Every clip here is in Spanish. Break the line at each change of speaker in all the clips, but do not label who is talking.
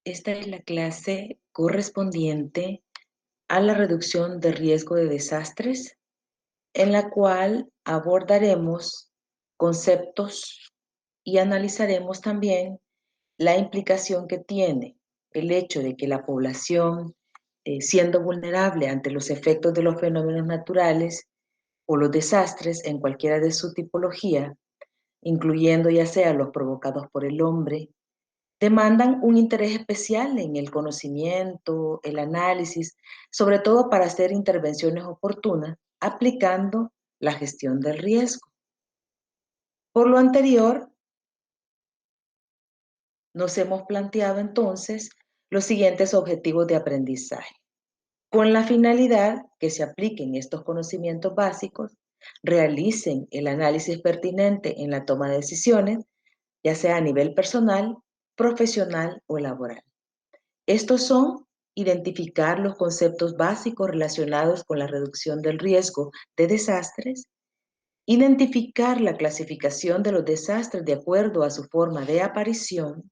Esta es la clase correspondiente a la reducción de riesgo de desastres, en la cual abordaremos conceptos y analizaremos también la implicación que tiene el hecho de que la población, siendo vulnerable ante los efectos de los fenómenos naturales o los desastres en cualquiera de su tipología, incluyendo ya sea los provocados por el hombre, demandan un interés especial en el conocimiento, el análisis, sobre todo para hacer intervenciones oportunas, aplicando la gestión del riesgo. Por lo anterior, nos hemos planteado entonces los siguientes objetivos de aprendizaje, con la finalidad que se apliquen estos conocimientos básicos, realicen el análisis pertinente en la toma de decisiones, ya sea a nivel personal, profesional o laboral. Estos son identificar los conceptos básicos relacionados con la reducción del riesgo de desastres, identificar la clasificación de los desastres de acuerdo a su forma de aparición,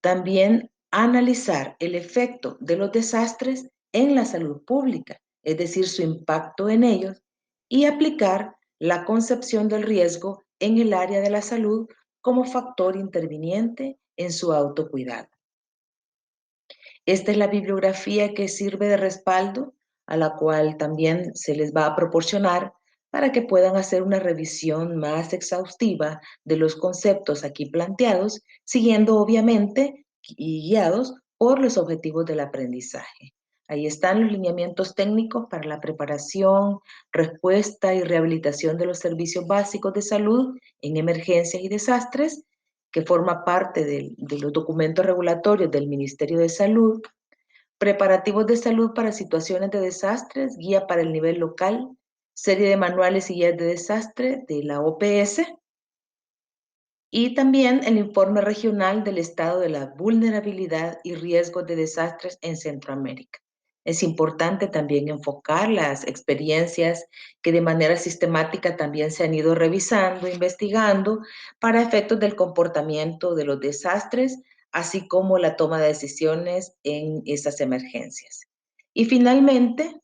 también analizar el efecto de los desastres en la salud pública, es decir, su impacto en ellos, y aplicar la concepción del riesgo en el área de la salud como factor interviniente en su autocuidado. Esta es la bibliografía que sirve de respaldo, a la cual también se les va a proporcionar para que puedan hacer una revisión más exhaustiva de los conceptos aquí planteados, siguiendo obviamente y guiados por los objetivos del aprendizaje. Ahí están los lineamientos técnicos para la preparación, respuesta y rehabilitación de los servicios básicos de salud en emergencias y desastres, que forma parte de los documentos regulatorios del Ministerio de Salud, preparativos de salud para situaciones de desastres, guía para el nivel local, serie de manuales y guías de desastre de la OPS, y también el informe regional del estado de la vulnerabilidad y riesgos de desastres en Centroamérica. Es importante también enfocar las experiencias que de manera sistemática también se han ido revisando, investigando, para efectos del comportamiento de los desastres, así como la toma de decisiones en esas emergencias. Y finalmente,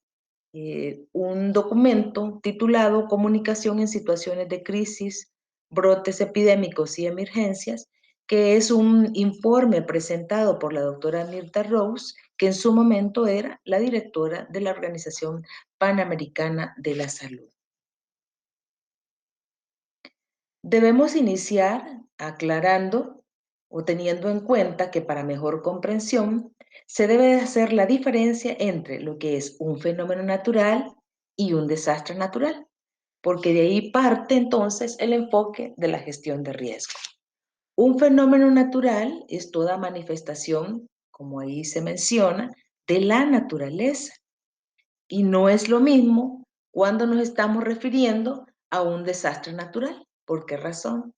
un documento titulado Comunicación en situaciones de crisis, brotes epidémicos y emergencias, que es un informe presentado por la doctora Mirta Rose, que en su momento era la directora de la Organización Panamericana de la Salud. Debemos iniciar aclarando o teniendo en cuenta que para mejor comprensión se debe hacer la diferencia entre lo que es un fenómeno natural y un desastre natural, porque de ahí parte entonces el enfoque de la gestión de riesgo. Un fenómeno natural es toda manifestación, como ahí se menciona, de la naturaleza, y no es lo mismo cuando nos estamos refiriendo a un desastre natural. ¿Por qué razón?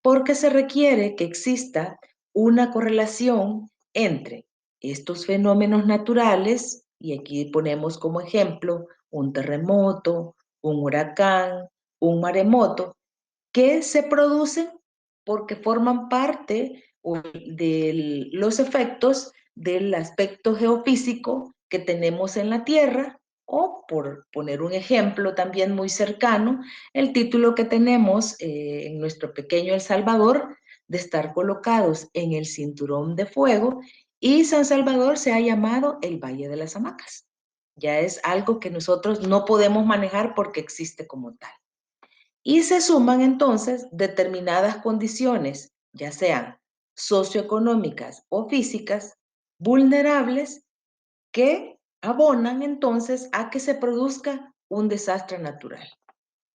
Porque se requiere que exista una correlación entre estos fenómenos naturales, y aquí ponemos como ejemplo un terremoto, un huracán, un maremoto, que se producen porque forman parte de los efectos del aspecto geofísico que tenemos en la Tierra, o por poner un ejemplo también muy cercano, el título que tenemos en nuestro pequeño El Salvador, de estar colocados en el cinturón de fuego, y San Salvador se ha llamado el Valle de las Hamacas. Ya es algo que nosotros no podemos manejar porque existe como tal. Y se suman entonces determinadas condiciones, ya sean socioeconómicas o físicas, vulnerables, que abonan entonces a que se produzca un desastre natural.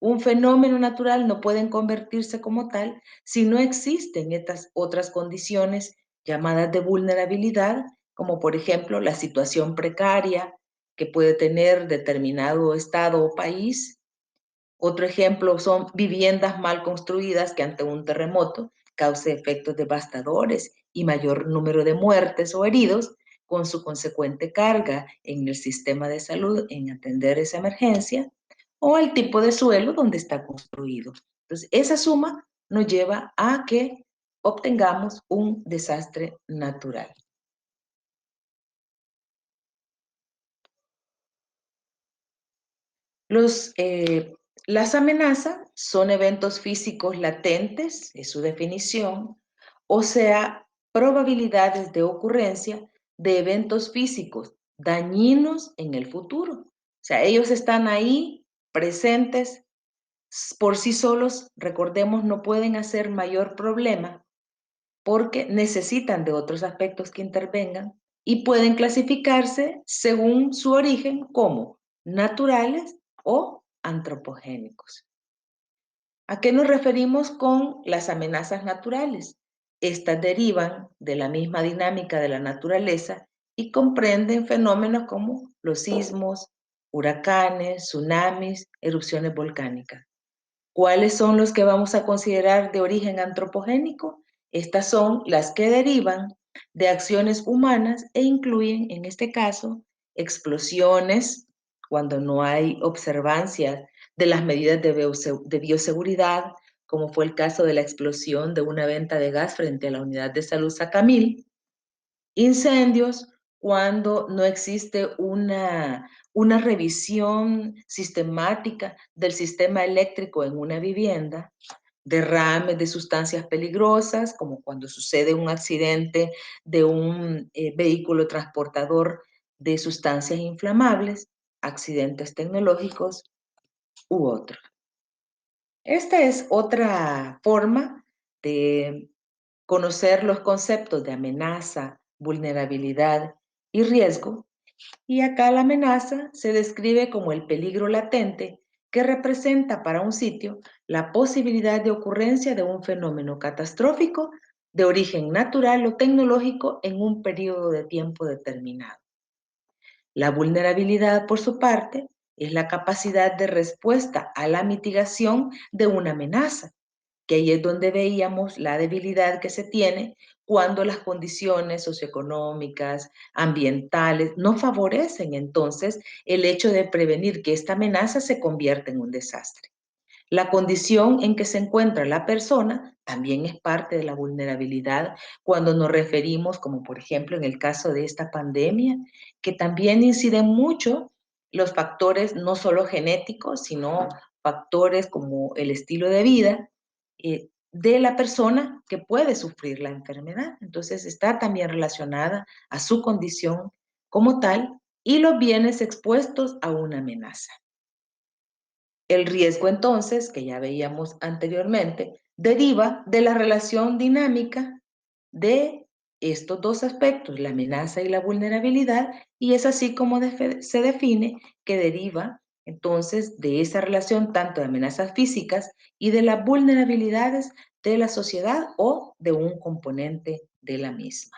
Un fenómeno natural no puede convertirse como tal si no existen estas otras condiciones llamadas de vulnerabilidad, como por ejemplo la situación precaria que puede tener determinado estado o país. Otro ejemplo son viviendas mal construidas que ante un terremoto cause efectos devastadores y mayor número de muertes o heridos, con su consecuente carga en el sistema de salud en atender esa emergencia, o el tipo de suelo donde está construido. Entonces, esa suma nos lleva a que obtengamos un desastre natural. Los, las amenazas son eventos físicos latentes, es su definición, o sea, probabilidades de ocurrencia de eventos físicos dañinos en el futuro. O sea, ellos están ahí presentes por sí solos, recordemos, no pueden hacer mayor problema porque necesitan de otros aspectos que intervengan y pueden clasificarse según su origen como naturales o antropogénicos. ¿A qué nos referimos con las amenazas naturales? Estas derivan de la misma dinámica de la naturaleza y comprenden fenómenos como los sismos, huracanes, tsunamis, erupciones volcánicas. ¿Cuáles son los que vamos a considerar de origen antropogénico? Estas son las que derivan de acciones humanas e incluyen, en este caso, explosiones, cuando no hay observancia de las medidas de bioseguridad, como fue el caso de la explosión de una venta de gas frente a la unidad de salud Sacamil, incendios, cuando no existe una revisión sistemática del sistema eléctrico en una vivienda, derrames de sustancias peligrosas, como cuando sucede un accidente de un vehículo transportador de sustancias inflamables, accidentes tecnológicos u otros. Esta es otra forma de conocer los conceptos de amenaza, vulnerabilidad y riesgo. Y acá la amenaza se describe como el peligro latente que representa para un sitio la posibilidad de ocurrencia de un fenómeno catastrófico de origen natural o tecnológico en un periodo de tiempo determinado. La vulnerabilidad, por su parte, es la capacidad de respuesta a la mitigación de una amenaza, que ahí es donde veíamos la debilidad que se tiene cuando las condiciones socioeconómicas, ambientales, no favorecen entonces el hecho de prevenir que esta amenaza se convierta en un desastre. La condición en que se encuentra la persona también es parte de la vulnerabilidad cuando nos referimos, como por ejemplo en el caso de esta pandemia, que también inciden mucho los factores no solo genéticos, sino factores como el estilo de vida de la persona que puede sufrir la enfermedad. Entonces está también relacionada a su condición como tal y los bienes expuestos a una amenaza. El riesgo entonces, que ya veíamos anteriormente, deriva de la relación dinámica de estos dos aspectos, la amenaza y la vulnerabilidad, y es así como se define que deriva entonces de esa relación tanto de amenazas físicas y de las vulnerabilidades de la sociedad o de un componente de la misma.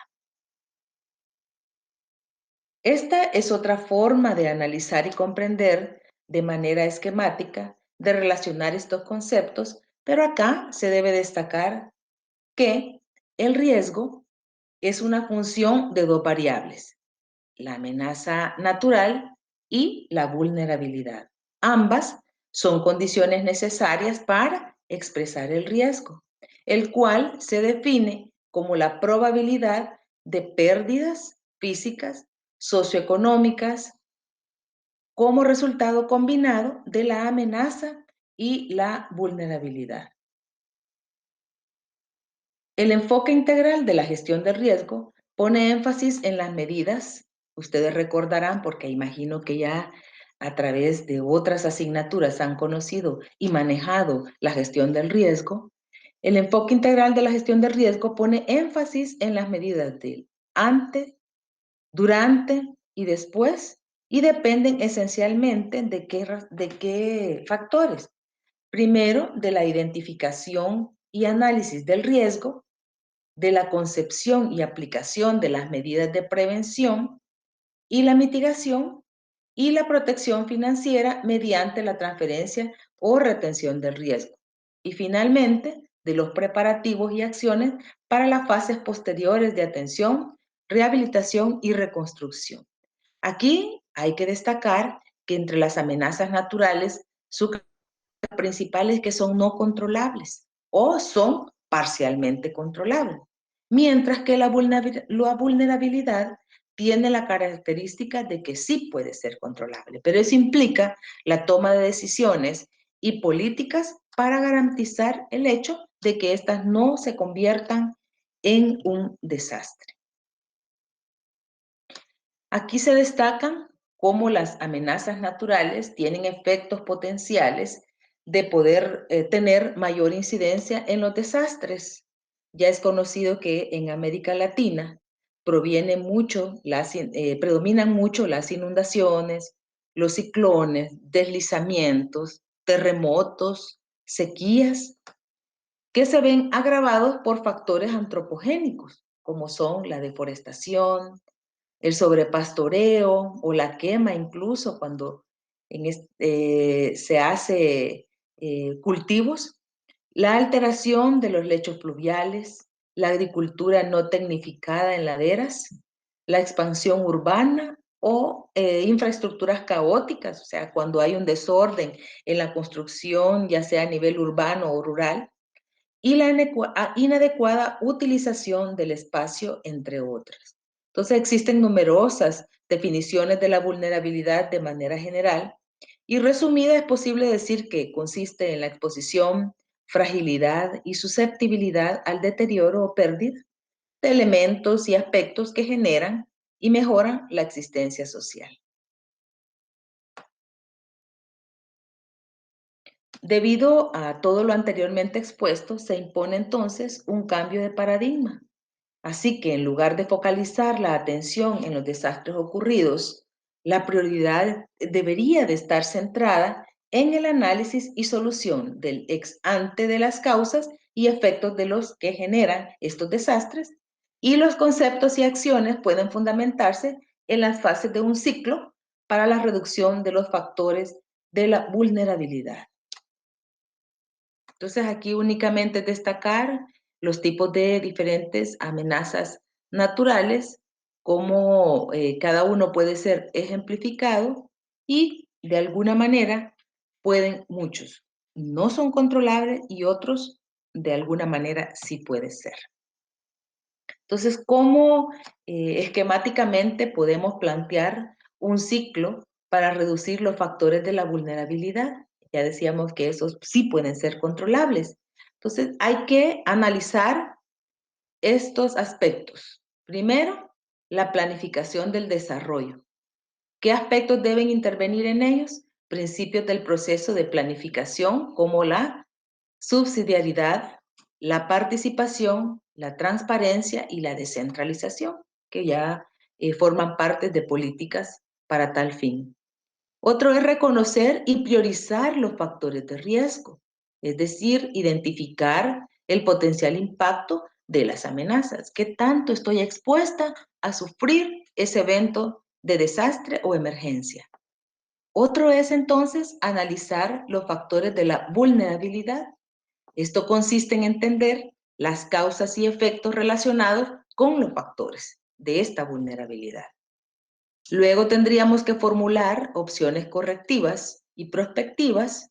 Esta es otra forma de analizar y comprender de manera esquemática, de relacionar estos conceptos, pero acá se debe destacar que el riesgo es una función de dos variables, la amenaza natural y la vulnerabilidad. Ambas son condiciones necesarias para expresar el riesgo, el cual se define como la probabilidad de pérdidas físicas, socioeconómicas, como resultado combinado de la amenaza y la vulnerabilidad. El enfoque integral de la gestión del riesgo pone énfasis en las medidas. Ustedes recordarán, porque imagino que ya a través de otras asignaturas han conocido y manejado la gestión del riesgo. El enfoque integral de la gestión del riesgo pone énfasis en las medidas del antes, durante y después, y dependen esencialmente de qué factores. Primero, de la identificación y análisis del riesgo, de la concepción y aplicación de las medidas de prevención y la mitigación y la protección financiera mediante la transferencia o retención del riesgo. Y finalmente, de los preparativos y acciones para las fases posteriores de atención, rehabilitación y reconstrucción. Aquí hay que destacar que entre las amenazas naturales, su principales que son no controlables o son parcialmente controlables, mientras que la vulnerabilidad tiene la característica de que sí puede ser controlable, pero eso implica la toma de decisiones y políticas para garantizar el hecho de que éstas no se conviertan en un desastre. Aquí se destacan cómo las amenazas naturales tienen efectos potenciales de poder tener mayor incidencia en los desastres. Ya es conocido que en América Latina predominan mucho las inundaciones, los ciclones, deslizamientos, terremotos, sequías, que se ven agravados por factores antropogénicos, como son la deforestación, el sobrepastoreo o la quema incluso cuando se hace cultivos, la alteración de los lechos fluviales, la agricultura no tecnificada en laderas, la expansión urbana o infraestructuras caóticas, o sea, cuando hay un desorden en la construcción, ya sea a nivel urbano o rural, y la inadecuada utilización del espacio, entre otras. Entonces existen numerosas definiciones de la vulnerabilidad de manera general y resumida es posible decir que consiste en la exposición, fragilidad y susceptibilidad al deterioro o pérdida de elementos y aspectos que generan y mejoran la existencia social. Debido a todo lo anteriormente expuesto, se impone entonces un cambio de paradigma. Así que en lugar de focalizar la atención en los desastres ocurridos, la prioridad debería de estar centrada en el análisis y solución del ex ante de las causas y efectos de los que generan estos desastres, y los conceptos y acciones pueden fundamentarse en las fases de un ciclo para la reducción de los factores de la vulnerabilidad. Entonces aquí únicamente destacar los tipos de diferentes amenazas naturales, cómo cada uno puede ser ejemplificado y de alguna manera muchos no son controlables y otros de alguna manera sí puede ser. Entonces, ¿cómo esquemáticamente podemos plantear un ciclo para reducir los factores de la vulnerabilidad? Ya decíamos que esos sí pueden ser controlables. Entonces, hay que analizar estos aspectos. Primero, la planificación del desarrollo. ¿Qué aspectos deben intervenir en ellos? Principios del proceso de planificación como la subsidiariedad, la participación, la transparencia y la descentralización, que ya forman parte de políticas para tal fin. Otro es reconocer y priorizar los factores de riesgo, es decir, identificar el potencial impacto de las amenazas. ¿Qué tanto estoy expuesta a sufrir ese evento de desastre o emergencia? Otro es entonces analizar los factores de la vulnerabilidad. Esto consiste en entender las causas y efectos relacionados con los factores de esta vulnerabilidad. Luego tendríamos que formular opciones correctivas y prospectivas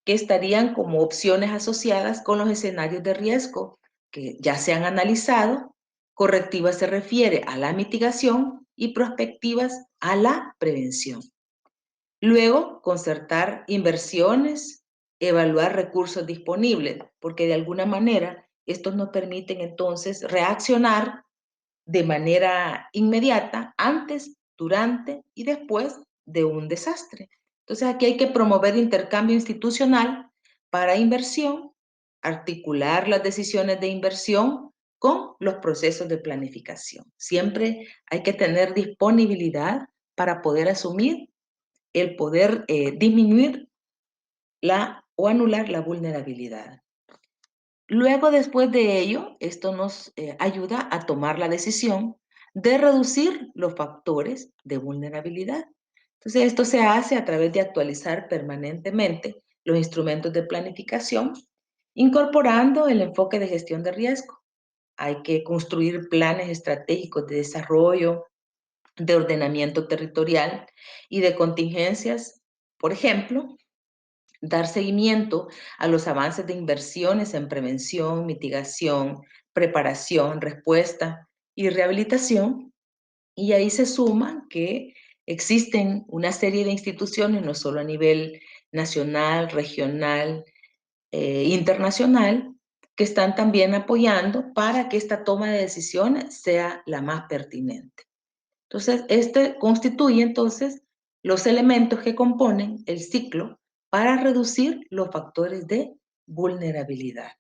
que estarían como opciones asociadas con los escenarios de riesgo que ya se han analizado. Correctivas se refiere a la mitigación y prospectivas a la prevención. Luego, concertar inversiones, evaluar recursos disponibles, porque de alguna manera estos nos permiten entonces reaccionar de manera inmediata antes, durante y después de un desastre. Entonces aquí hay que promover intercambio institucional para inversión, articular las decisiones de inversión con los procesos de planificación. Siempre hay que tener disponibilidad para poder asumir el poder disminuir o anular la vulnerabilidad. Luego, después de ello, esto nos ayuda a tomar la decisión de reducir los factores de vulnerabilidad. Entonces, esto se hace a través de actualizar permanentemente los instrumentos de planificación, incorporando el enfoque de gestión de riesgo. Hay que construir planes estratégicos de desarrollo, de ordenamiento territorial y de contingencias. Por ejemplo, dar seguimiento a los avances de inversiones en prevención, mitigación, preparación, respuesta y rehabilitación. Y ahí se suma que existen una serie de instituciones, no solo a nivel nacional, regional, internacional, que están también apoyando para que esta toma de decisiones sea la más pertinente. Entonces, este constituye entonces los elementos que componen el ciclo para reducir los factores de vulnerabilidad.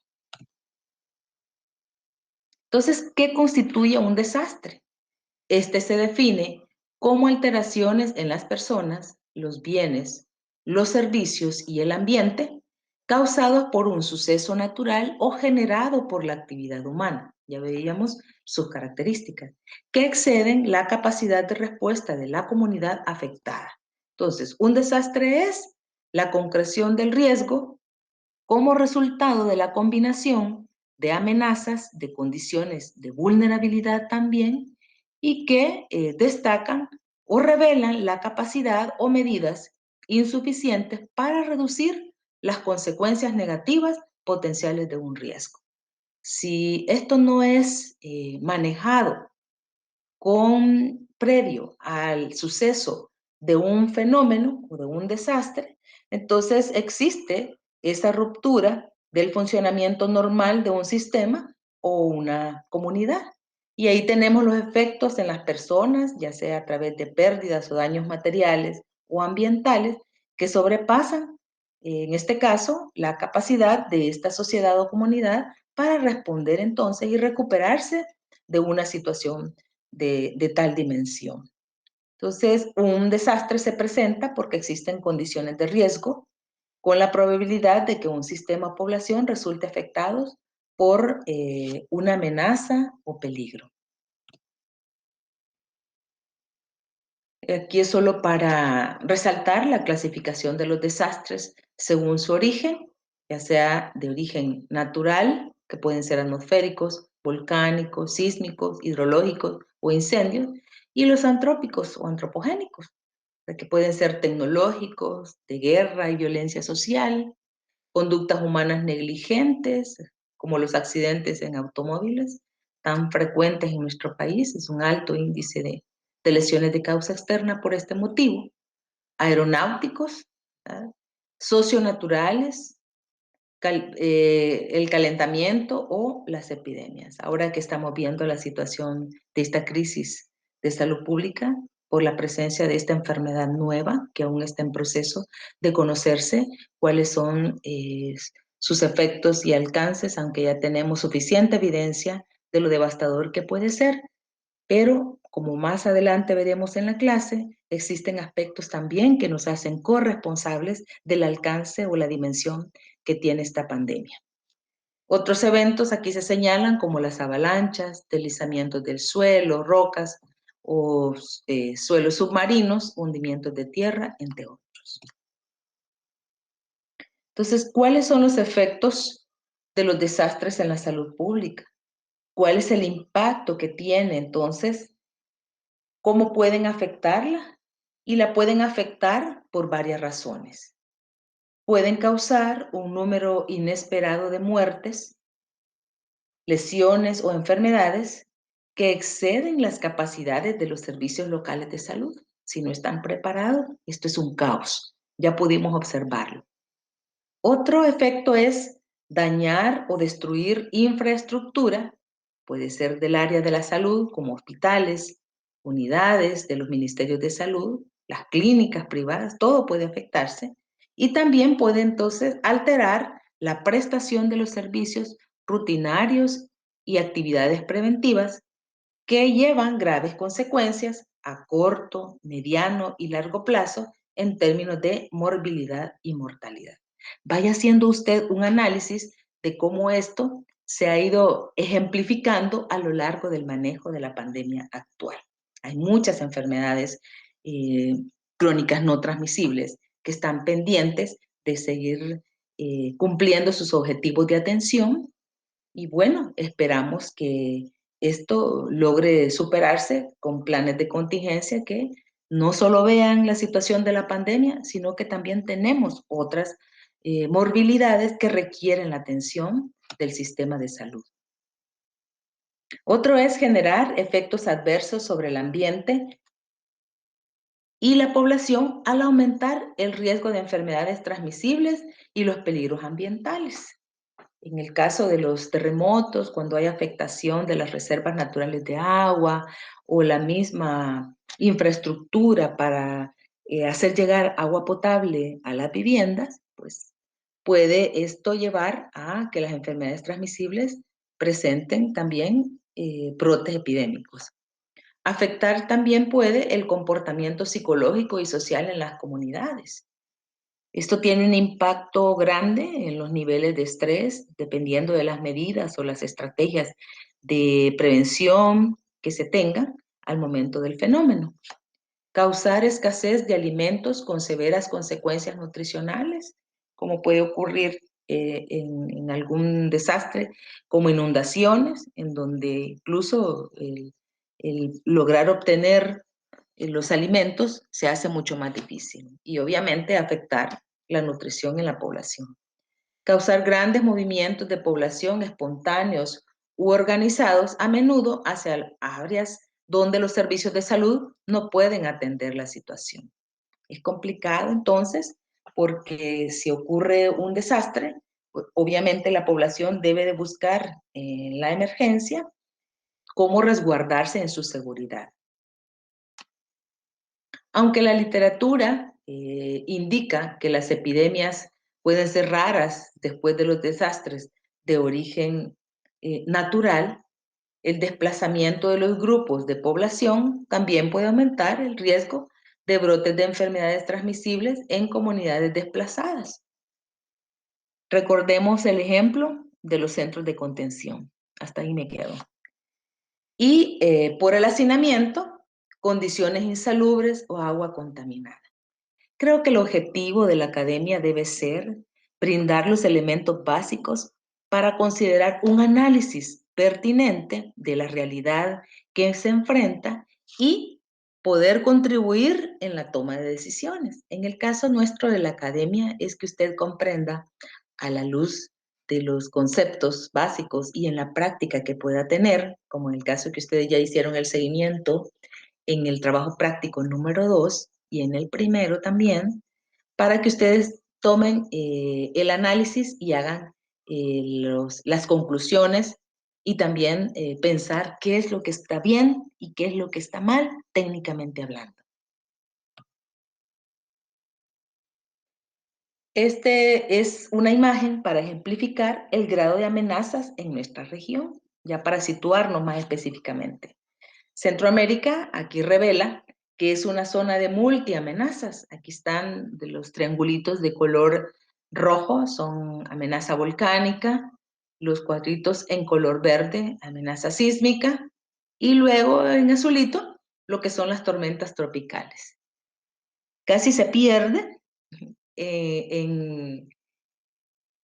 Entonces, ¿qué constituye un desastre? Este se define como alteraciones en las personas, los bienes, los servicios y el ambiente causados por un suceso natural o generado por la actividad humana. Ya veíamos sus características, que exceden la capacidad de respuesta de la comunidad afectada. Entonces, un desastre es la concreción del riesgo como resultado de la combinación de amenazas, de condiciones de vulnerabilidad también, y que destacan o revelan la capacidad o medidas insuficientes para reducir las consecuencias negativas potenciales de un riesgo. Si esto no es manejado con previo al suceso de un fenómeno o de un desastre, entonces existe esa ruptura del funcionamiento normal de un sistema o una comunidad. Y ahí tenemos los efectos en las personas, ya sea a través de pérdidas o daños materiales o ambientales, que sobrepasan, en este caso, la capacidad de esta sociedad o comunidad para responder entonces y recuperarse de una situación de tal dimensión. Entonces, un desastre se presenta porque existen condiciones de riesgo con la probabilidad de que un sistema o población resulte afectados por una amenaza o peligro. Aquí es solo para resaltar la clasificación de los desastres según su origen, ya sea de origen natural, que pueden ser atmosféricos, volcánicos, sísmicos, hidrológicos o incendios, y los antrópicos o antropogénicos, que pueden ser tecnológicos, de guerra y violencia social, conductas humanas negligentes, como los accidentes en automóviles, tan frecuentes en nuestro país, es un alto índice de lesiones de causa externa por este motivo, aeronáuticos, ¿verdad? Socionaturales, el calentamiento o las epidemias. Ahora que estamos viendo la situación de esta crisis de salud pública por la presencia de esta enfermedad nueva que aún está en proceso de conocerse cuáles son sus efectos y alcances, aunque ya tenemos suficiente evidencia de lo devastador que puede ser, pero como más adelante veremos en la clase, existen aspectos también que nos hacen corresponsables del alcance o la dimensión que tiene esta pandemia. Otros eventos aquí se señalan como las avalanchas, deslizamientos del suelo, rocas o suelos submarinos, hundimientos de tierra, entre otros. Entonces, ¿cuáles son los efectos de los desastres en la salud pública? ¿Cuál es el impacto que tiene entonces? ¿Cómo pueden afectarla? Y la pueden afectar por varias razones. Pueden causar un número inesperado de muertes, lesiones o enfermedades que exceden las capacidades de los servicios locales de salud. Si no están preparados, esto es un caos. Ya pudimos observarlo. Otro efecto es dañar o destruir infraestructura, puede ser del área de la salud, como hospitales, unidades de los ministerios de salud, las clínicas privadas, todo puede afectarse. Y también puede entonces alterar la prestación de los servicios rutinarios y actividades preventivas que llevan graves consecuencias a corto, mediano y largo plazo en términos de morbilidad y mortalidad. Vaya haciendo usted un análisis de cómo esto se ha ido ejemplificando a lo largo del manejo de la pandemia actual. Hay muchas enfermedades eh, crónicas no transmisibles que están pendientes de seguir cumpliendo sus objetivos de atención y bueno, esperamos que esto logre superarse con planes de contingencia que no solo vean la situación de la pandemia, sino que también tenemos otras morbilidades que requieren la atención del sistema de salud. Otro es generar efectos adversos sobre el ambiente y la población al aumentar el riesgo de enfermedades transmisibles y los peligros ambientales. En el caso de los terremotos, cuando hay afectación de las reservas naturales de agua o la misma infraestructura para hacer llegar agua potable a las viviendas, pues puede esto llevar a que las enfermedades transmisibles presenten también brotes epidémicos. Afectar también puede el comportamiento psicológico y social en las comunidades. Esto tiene un impacto grande en los niveles de estrés, dependiendo de las medidas o las estrategias de prevención que se tengan al momento del fenómeno. Causar escasez de alimentos con severas consecuencias nutricionales, como puede ocurrir en algún desastre, como inundaciones, en donde incluso el lograr obtener los alimentos se hace mucho más difícil y obviamente afectar la nutrición en la población. Causar grandes movimientos de población espontáneos u organizados a menudo hacia áreas donde los servicios de salud no pueden atender la situación. Es complicado entonces porque si ocurre un desastre, obviamente la población debe de buscar en la emergencia cómo resguardarse en su seguridad. Aunque la literatura indica que las epidemias pueden ser raras después de los desastres de origen natural, el desplazamiento de los grupos de población también puede aumentar el riesgo de brotes de enfermedades transmisibles en comunidades desplazadas. Recordemos el ejemplo de los centros de contención. Hasta ahí me quedo. Y por el hacinamiento, condiciones insalubres o agua contaminada. Creo que el objetivo de la academia debe ser brindar los elementos básicos para considerar un análisis pertinente de la realidad que se enfrenta y poder contribuir en la toma de decisiones. En el caso nuestro de la academia es que usted comprenda a la luz de los conceptos básicos y en la práctica que pueda tener, como en el caso que ustedes ya hicieron el seguimiento en el trabajo práctico número 2 y en el primero también, para que ustedes tomen el análisis y hagan las conclusiones y también pensar qué es lo que está bien y qué es lo que está mal técnicamente hablando. Este es una imagen para ejemplificar el grado de amenazas en nuestra región, ya para situarnos más específicamente. Centroamérica aquí revela que es una zona de multiamenazas. Aquí están de los triangulitos de color rojo, son amenaza volcánica, los cuadritos en color verde, amenaza sísmica, y luego en azulito lo que son las tormentas tropicales. Casi se pierde en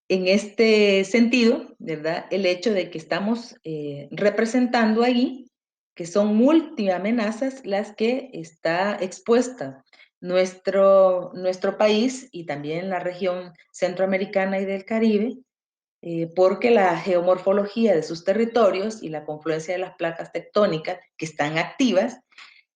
este sentido, ¿verdad? El hecho de que estamos representando ahí que son multiamenazas las que está expuesta nuestro país y también la región centroamericana y del Caribe, porque la geomorfología de sus territorios y la confluencia de las placas tectónicas que están activas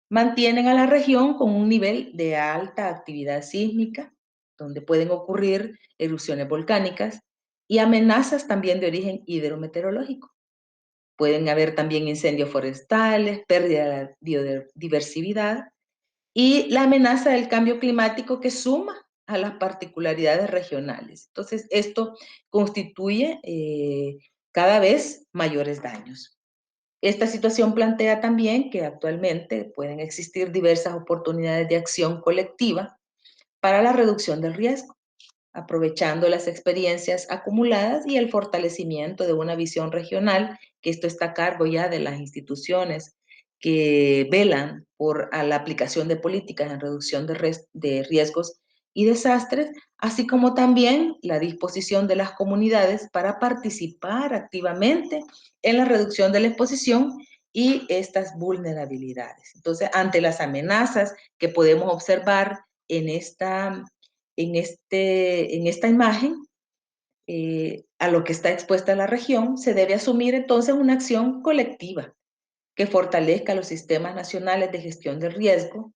mantienen a la región con un nivel de alta actividad sísmica, donde pueden ocurrir erupciones volcánicas y amenazas también de origen hidrometeorológico. Pueden haber también incendios forestales, pérdida de la biodiversidad y la amenaza del cambio climático que suma a las particularidades regionales. Entonces, esto constituye cada vez mayores daños. Esta situación plantea también que actualmente pueden existir diversas oportunidades de acción colectiva para la reducción del riesgo, aprovechando las experiencias acumuladas y el fortalecimiento de una visión regional, que esto está a cargo ya de las instituciones que velan por la aplicación de políticas en reducción de riesgos y desastres, así como también la disposición de las comunidades para participar activamente en la reducción de la exposición y estas vulnerabilidades. Entonces, ante las amenazas que podemos observar en esta imagen, a lo que está expuesta la región, se debe asumir entonces una acción colectiva que fortalezca los sistemas nacionales de gestión del riesgo.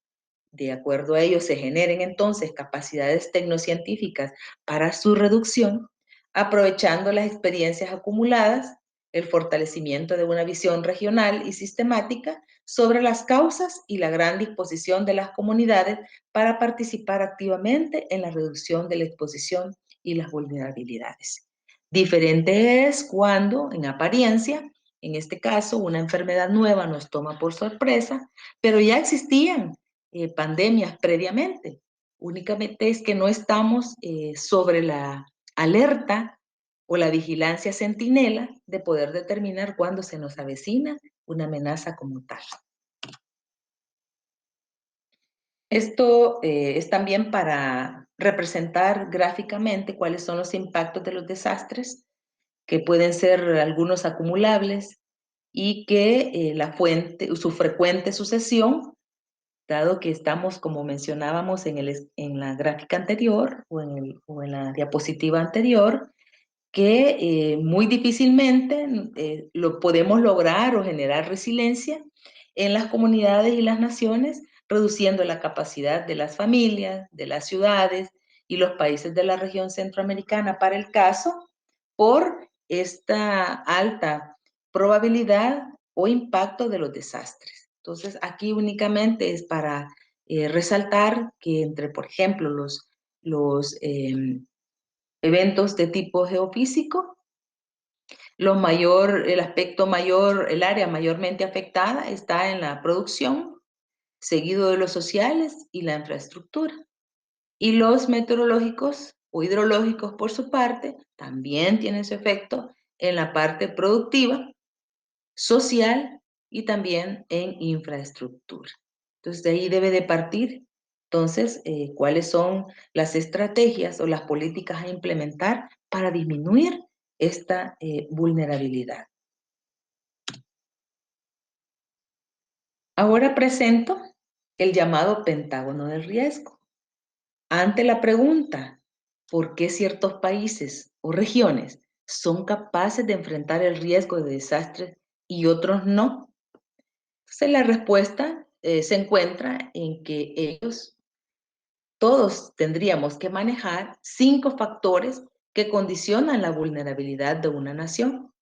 De acuerdo a ello, se generen entonces capacidades tecnocientíficas para su reducción, aprovechando las experiencias acumuladas, el fortalecimiento de una visión regional y sistemática sobre las causas y la gran disposición de las comunidades para participar activamente en la reducción de la exposición y las vulnerabilidades. Diferente es cuando, en apariencia, en este caso, una enfermedad nueva nos toma por sorpresa, pero ya existían pandemias previamente. Únicamente es que no estamos sobre la alerta o la vigilancia centinela de poder determinar cuándo se nos avecina una amenaza como tal. Esto es también para representar gráficamente cuáles son los impactos de los desastres, que pueden ser algunos acumulables y que su frecuente sucesión, dado que estamos, como mencionábamos en la gráfica anterior o en la diapositiva anterior, que muy difícilmente lo podemos lograr o generar resiliencia en las comunidades y las naciones, reduciendo la capacidad de las familias, de las ciudades y los países de la región centroamericana para el caso, por esta alta probabilidad o impacto de los desastres. Entonces, aquí únicamente es para resaltar que entre, por ejemplo, los eventos de tipo geofísico, el aspecto mayor, el área mayormente afectada está en la producción, seguido de los sociales y la infraestructura. Y los meteorológicos o hidrológicos, por su parte, también tienen su efecto en la parte productiva, social y también en infraestructura. Entonces, de ahí debe de partir, entonces, cuáles son las estrategias o las políticas a implementar para disminuir esta vulnerabilidad. Ahora presento el llamado pentágono del riesgo. Ante la pregunta, ¿por qué ciertos países o regiones son capaces de enfrentar el riesgo de desastres y otros no? Entonces la respuesta se encuentra en que todos tendríamos que manejar 5 factores que condicionan la vulnerabilidad de una nación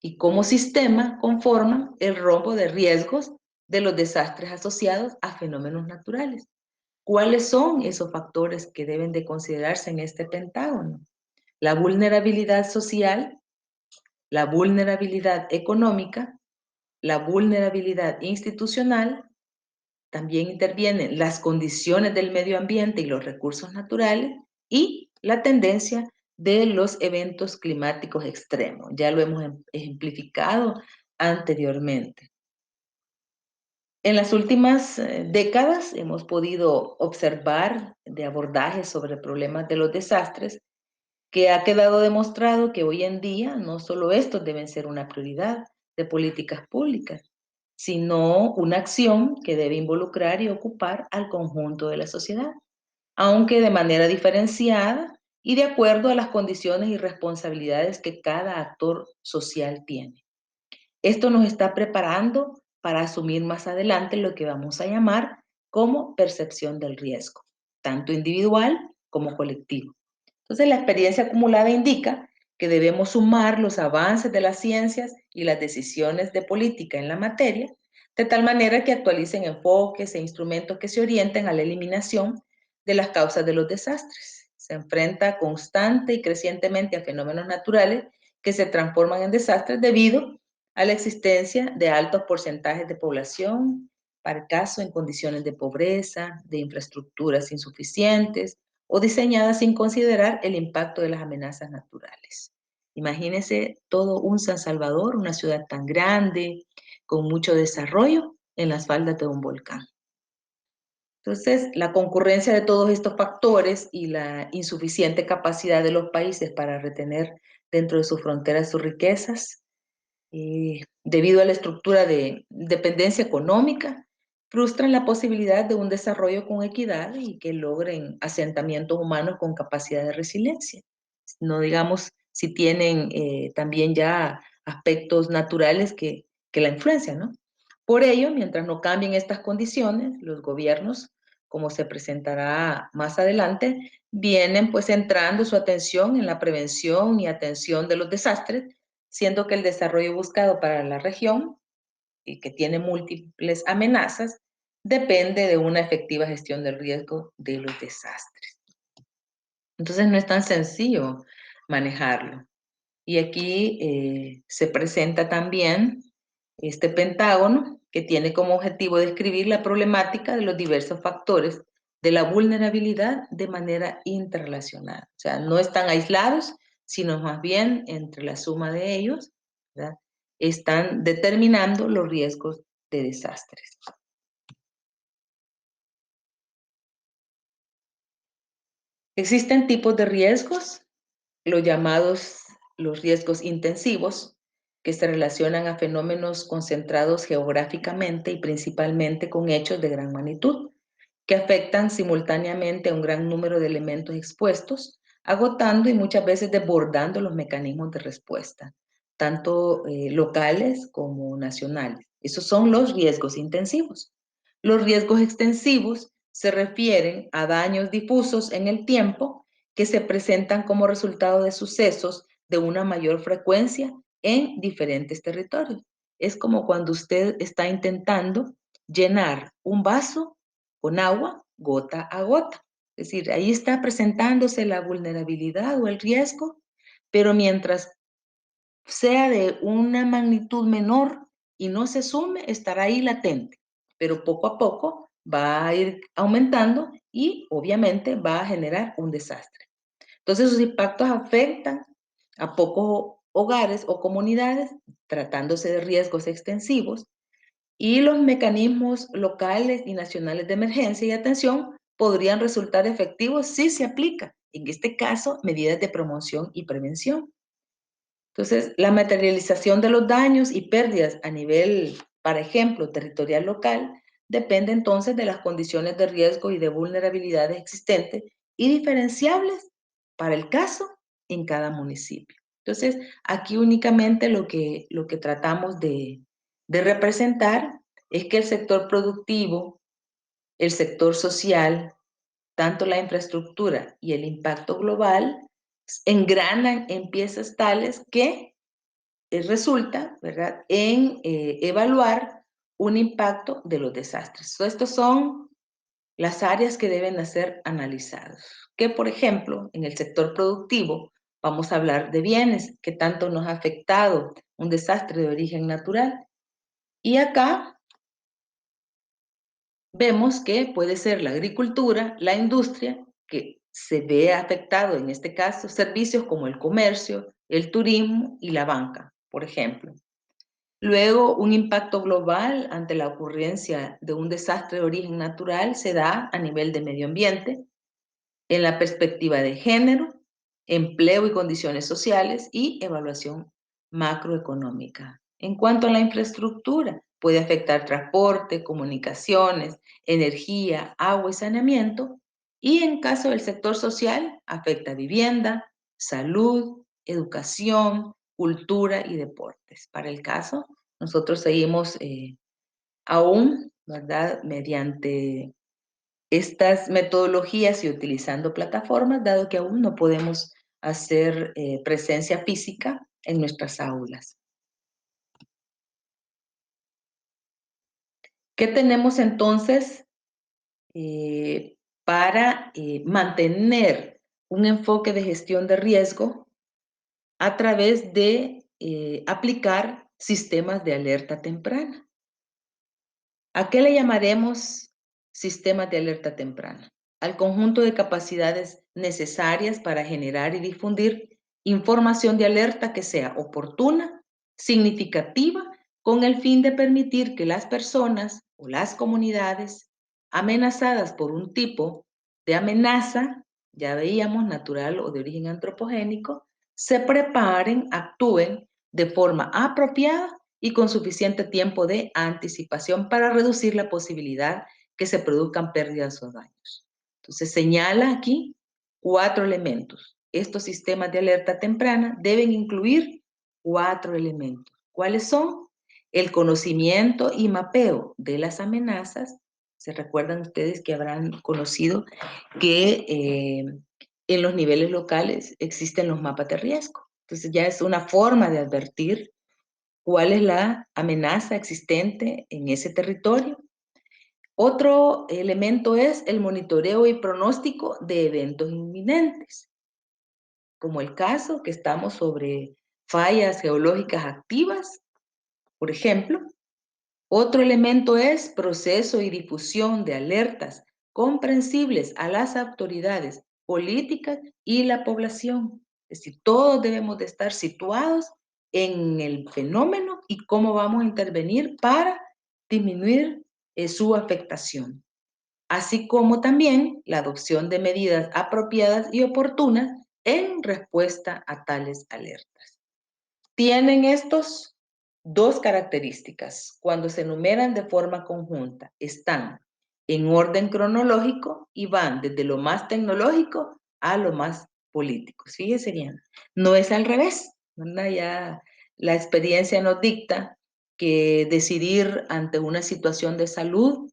y como sistema conforman el rombo de riesgos de los desastres asociados a fenómenos naturales. ¿Cuáles son esos factores que deben de considerarse en este pentágono? La vulnerabilidad social, la vulnerabilidad económica, la vulnerabilidad institucional. También intervienen las condiciones del medio ambiente y los recursos naturales y la tendencia de los eventos climáticos extremos. Ya lo hemos ejemplificado anteriormente. En las últimas décadas hemos podido observar de abordajes sobre problemas de los desastres que ha quedado demostrado que hoy en día no solo estos deben ser una prioridad de políticas públicas, sino una acción que debe involucrar y ocupar al conjunto de la sociedad, aunque de manera diferenciada y de acuerdo a las condiciones y responsabilidades que cada actor social tiene. Esto nos está preparando para asumir más adelante lo que vamos a llamar como percepción del riesgo, tanto individual como colectivo. Entonces, la experiencia acumulada indica que debemos sumar los avances de las ciencias y las decisiones de política en la materia, de tal manera que actualicen enfoques e instrumentos que se orienten a la eliminación de las causas de los desastres. Se enfrenta constante y crecientemente a fenómenos naturales que se transforman en desastres debido a la existencia de altos porcentajes de población, para el caso en condiciones de pobreza, de infraestructuras insuficientes, o diseñadas sin considerar el impacto de las amenazas naturales. Imagínense todo un San Salvador, una ciudad tan grande, con mucho desarrollo en las faldas de un volcán. Entonces, la concurrencia de todos estos factores y la insuficiente capacidad de los países para retener dentro de sus fronteras sus riquezas, debido a la estructura de dependencia económica, frustran la posibilidad de un desarrollo con equidad y que logren asentamientos humanos con capacidad de resiliencia. No digamos si tienen también ya aspectos naturales que la influencian, ¿no? Por ello, mientras no cambien estas condiciones, los gobiernos, como se presentará más adelante, vienen pues centrando su atención en la prevención y atención de los desastres, siendo que el desarrollo buscado para la región, y que tiene múltiples amenazas, depende de una efectiva gestión del riesgo de los desastres. Entonces no es tan sencillo manejarlo. Y aquí se presenta también este pentágono que tiene como objetivo describir la problemática de los diversos factores de la vulnerabilidad de manera interrelacionada. O sea, no están aislados, sino más bien entre la suma de ellos, ¿verdad? Están determinando los riesgos de desastres. Existen tipos de riesgos, los llamados los riesgos intensivos, que se relacionan a fenómenos concentrados geográficamente y principalmente con hechos de gran magnitud, que afectan simultáneamente a un gran número de elementos expuestos, agotando y muchas veces desbordando los mecanismos de respuesta, tanto locales como nacionales. Esos son los riesgos intensivos. Los riesgos extensivos se refieren a daños difusos en el tiempo que se presentan como resultado de sucesos de una mayor frecuencia en diferentes territorios. Es como cuando usted está intentando llenar un vaso con agua gota a gota. Es decir, ahí está presentándose la vulnerabilidad o el riesgo, pero mientras sea de una magnitud menor y no se sume, estará ahí latente, pero poco a poco va a ir aumentando y obviamente va a generar un desastre. Entonces, sus impactos afectan a pocos hogares o comunidades, tratándose de riesgos extensivos, y los mecanismos locales y nacionales de emergencia y atención podrían resultar efectivos si se aplican, en este caso, medidas de promoción y prevención. Entonces, la materialización de los daños y pérdidas a nivel, por ejemplo, territorial local, depende entonces de las condiciones de riesgo y de vulnerabilidades existentes y diferenciables para el caso en cada municipio. Entonces, aquí únicamente lo que tratamos de representar es que el sector productivo, el sector social, tanto la infraestructura y el impacto global engranan en piezas tales que resulta, ¿verdad?, en evaluar un impacto de los desastres. Estos son las áreas que deben ser analizadas. Que, por ejemplo, en el sector productivo vamos a hablar de bienes, que tanto nos ha afectado un desastre de origen natural. Y acá vemos que puede ser la agricultura, la industria, que se ve afectado, en este caso, servicios como el comercio, el turismo y la banca, por ejemplo. Luego, un impacto global ante la ocurrencia de un desastre de origen natural se da a nivel de medio ambiente, en la perspectiva de género, empleo y condiciones sociales y evaluación macroeconómica. En cuanto a la infraestructura, puede afectar transporte, comunicaciones, energía, agua y saneamiento. Y en caso del sector social, afecta vivienda, salud, educación, cultura y deportes. Para el caso, nosotros seguimos aún, ¿verdad?, mediante estas metodologías y utilizando plataformas, dado que aún no podemos hacer presencia física en nuestras aulas. ¿Qué tenemos entonces para mantener un enfoque de gestión de riesgo a través de aplicar sistemas de alerta temprana? ¿A qué le llamaremos sistemas de alerta temprana? Al conjunto de capacidades necesarias para generar y difundir información de alerta que sea oportuna, significativa, con el fin de permitir que las personas o las comunidades amenazadas por un tipo de amenaza, ya veíamos, natural o de origen antropogénico, se preparen, actúen de forma apropiada y con suficiente tiempo de anticipación para reducir la posibilidad que se produzcan pérdidas o daños. Entonces señala aquí 4 elementos. estos sistemas de alerta temprana deben incluir 4 elementos. ¿Cuáles son? El conocimiento y mapeo de las amenazas. ¿Se recuerdan ustedes que habrán conocido que en los niveles locales existen los mapas de riesgo? Entonces ya es una forma de advertir cuál es la amenaza existente en ese territorio. Otro elemento es el monitoreo y pronóstico de eventos inminentes, como el caso que estamos sobre fallas geológicas activas, por ejemplo. Otro elemento es proceso y difusión de alertas comprensibles a las autoridades políticas y la población. Es decir, todos debemos de estar situados en el fenómeno y cómo vamos a intervenir para disminuir su afectación, así como también la adopción de medidas apropiadas y oportunas en respuesta a tales alertas. Tienen estos dos características. Cuando se enumeran de forma conjunta, están en orden cronológico y van desde lo más tecnológico a lo más político. Fíjese bien, no es al revés, ¿verdad? Ya la experiencia nos dicta que decidir ante una situación de salud,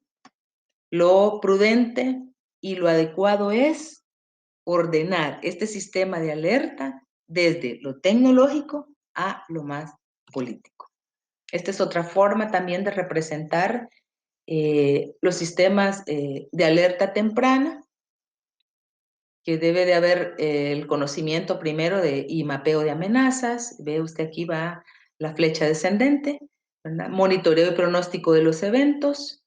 lo prudente y lo adecuado es ordenar este sistema de alerta desde lo tecnológico a lo más político. Esta es otra forma también de representar los sistemas de alerta temprana, que debe de haber el conocimiento primero y mapeo de amenazas. Ve usted aquí va la flecha descendente, ¿verdad? Monitoreo y pronóstico de los eventos,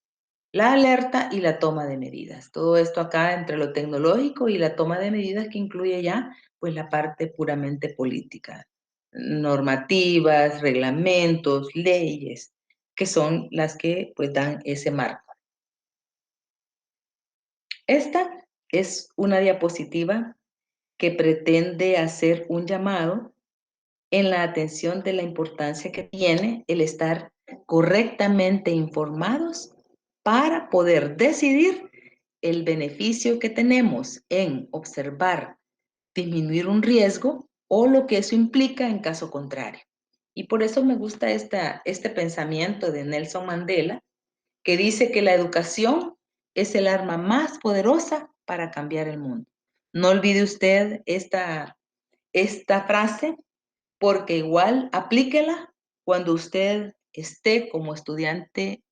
la alerta y la toma de medidas. Todo esto acá entre lo tecnológico y la toma de medidas que incluye ya pues la parte puramente política, normativas, reglamentos, leyes, que son las que pues dan ese marco. Esta es una diapositiva que pretende hacer un llamado en la atención de la importancia que tiene el estar correctamente informados para poder decidir el beneficio que tenemos en observar, disminuir un riesgo o lo que eso implica en caso contrario. Y por eso me gusta este pensamiento de Nelson Mandela, que dice que la educación es el arma más poderosa para cambiar el mundo. No olvide usted esta frase, porque igual aplíquela cuando usted esté como estudiante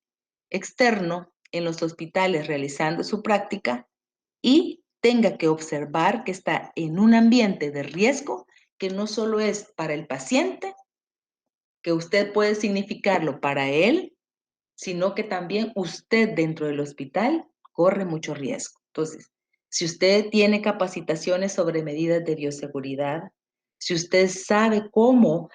externo en los hospitales realizando su práctica y tenga que observar que está en un ambiente de riesgo que no solo es para el paciente, que usted puede significarlo para él, sino que también usted dentro del hospital corre mucho riesgo. Entonces, si usted tiene capacitaciones sobre medidas de bioseguridad, si usted sabe cómo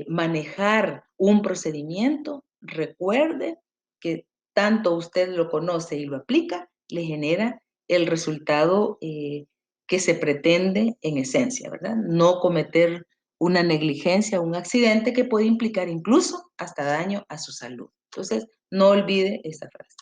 manejar un procedimiento, recuerde que tanto usted lo conoce y lo aplica, le genera el resultado que se pretende en esencia, ¿verdad? No cometer una negligencia, un accidente que puede implicar incluso hasta daño a su salud. Entonces, no olvide esa frase.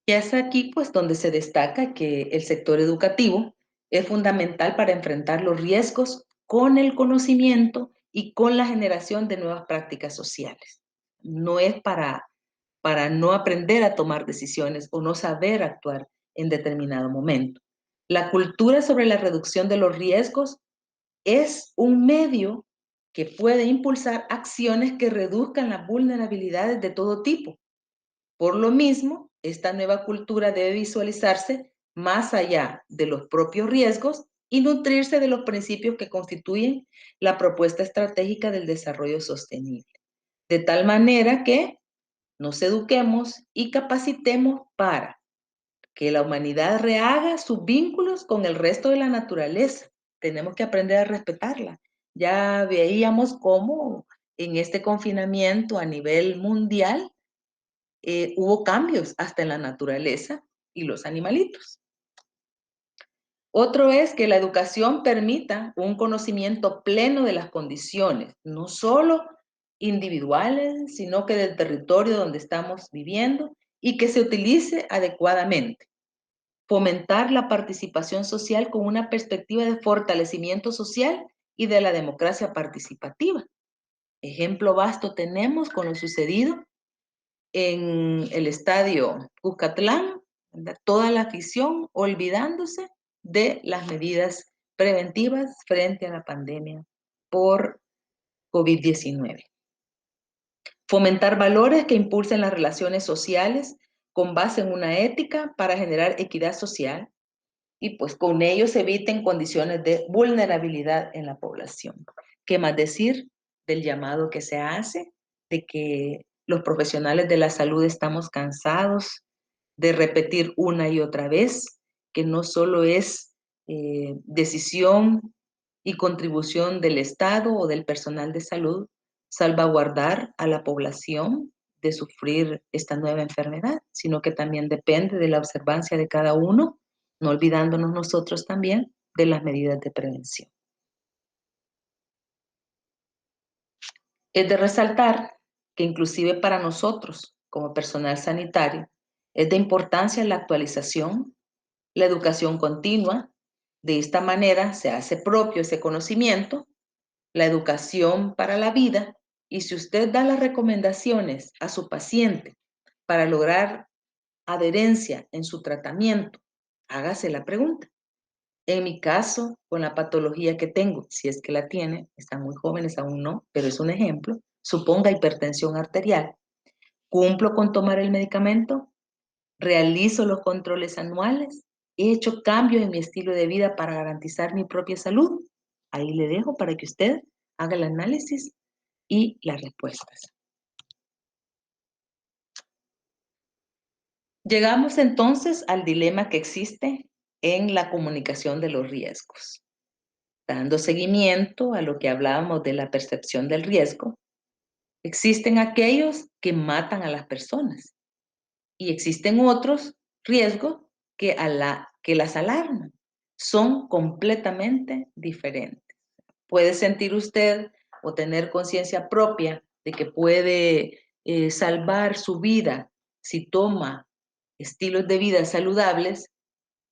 Y es aquí pues donde se destaca que el sector educativo es fundamental para enfrentar los riesgos con el conocimiento y con la generación de nuevas prácticas sociales. No es para no aprender a tomar decisiones o no saber actuar en determinado momento. La cultura sobre la reducción de los riesgos es un medio que puede impulsar acciones que reduzcan las vulnerabilidades de todo tipo. Por lo mismo, esta nueva cultura debe visualizarse más allá de los propios riesgos y nutrirse de los principios que constituyen la propuesta estratégica del desarrollo sostenible. De tal manera que nos eduquemos y capacitemos para que la humanidad rehaga sus vínculos con el resto de la naturaleza. Tenemos que aprender a respetarla. Ya veíamos cómo en este confinamiento a nivel mundial hubo cambios hasta en la naturaleza y los animalitos. Otro es que la educación permita un conocimiento pleno de las condiciones, no solo individuales, sino que del territorio donde estamos viviendo y que se utilice adecuadamente. fomentar la participación social con una perspectiva de fortalecimiento social y de la democracia participativa. Ejemplo vasto tenemos con lo sucedido en el estadio Cuscatlán, ¿verdad? Toda la afición olvidándose de las medidas preventivas frente a la pandemia por COVID-19. Fomentar valores que impulsen las relaciones sociales con base en una ética para generar equidad social y pues con ello se eviten condiciones de vulnerabilidad en la población. ¿Qué más decir del llamado que se hace de que los profesionales de la salud estamos cansados de repetir una y otra vez que no solo es decisión y contribución del Estado o del personal de salud salvaguardar a la población de sufrir esta nueva enfermedad, sino que también depende de la observancia de cada uno, no olvidándonos nosotros también de las medidas de prevención. Es de resaltar que inclusive para nosotros, como personal sanitario, es de importancia la actualización, la educación continua. De esta manera se hace propio ese conocimiento, la educación para la vida, y si usted da las recomendaciones a su paciente para lograr adherencia en su tratamiento, hágase la pregunta. En mi caso, con la patología que tengo, si es que la tiene, están muy jóvenes, aún no, pero es un ejemplo, suponga hipertensión arterial, cumplo con tomar el medicamento, realizo los controles anuales, he hecho cambios en mi estilo de vida para garantizar mi propia salud. Ahí le dejo para que usted haga el análisis y las respuestas. Llegamos entonces al dilema que existe en la comunicación de los riesgos. Dando seguimiento a lo que hablábamos de la percepción del riesgo, existen aquellos que matan a las personas y existen otros riesgos que las alarman. Son completamente diferentes. Puede sentir usted o tener conciencia propia de que puede salvar su vida si toma estilos de vida saludables,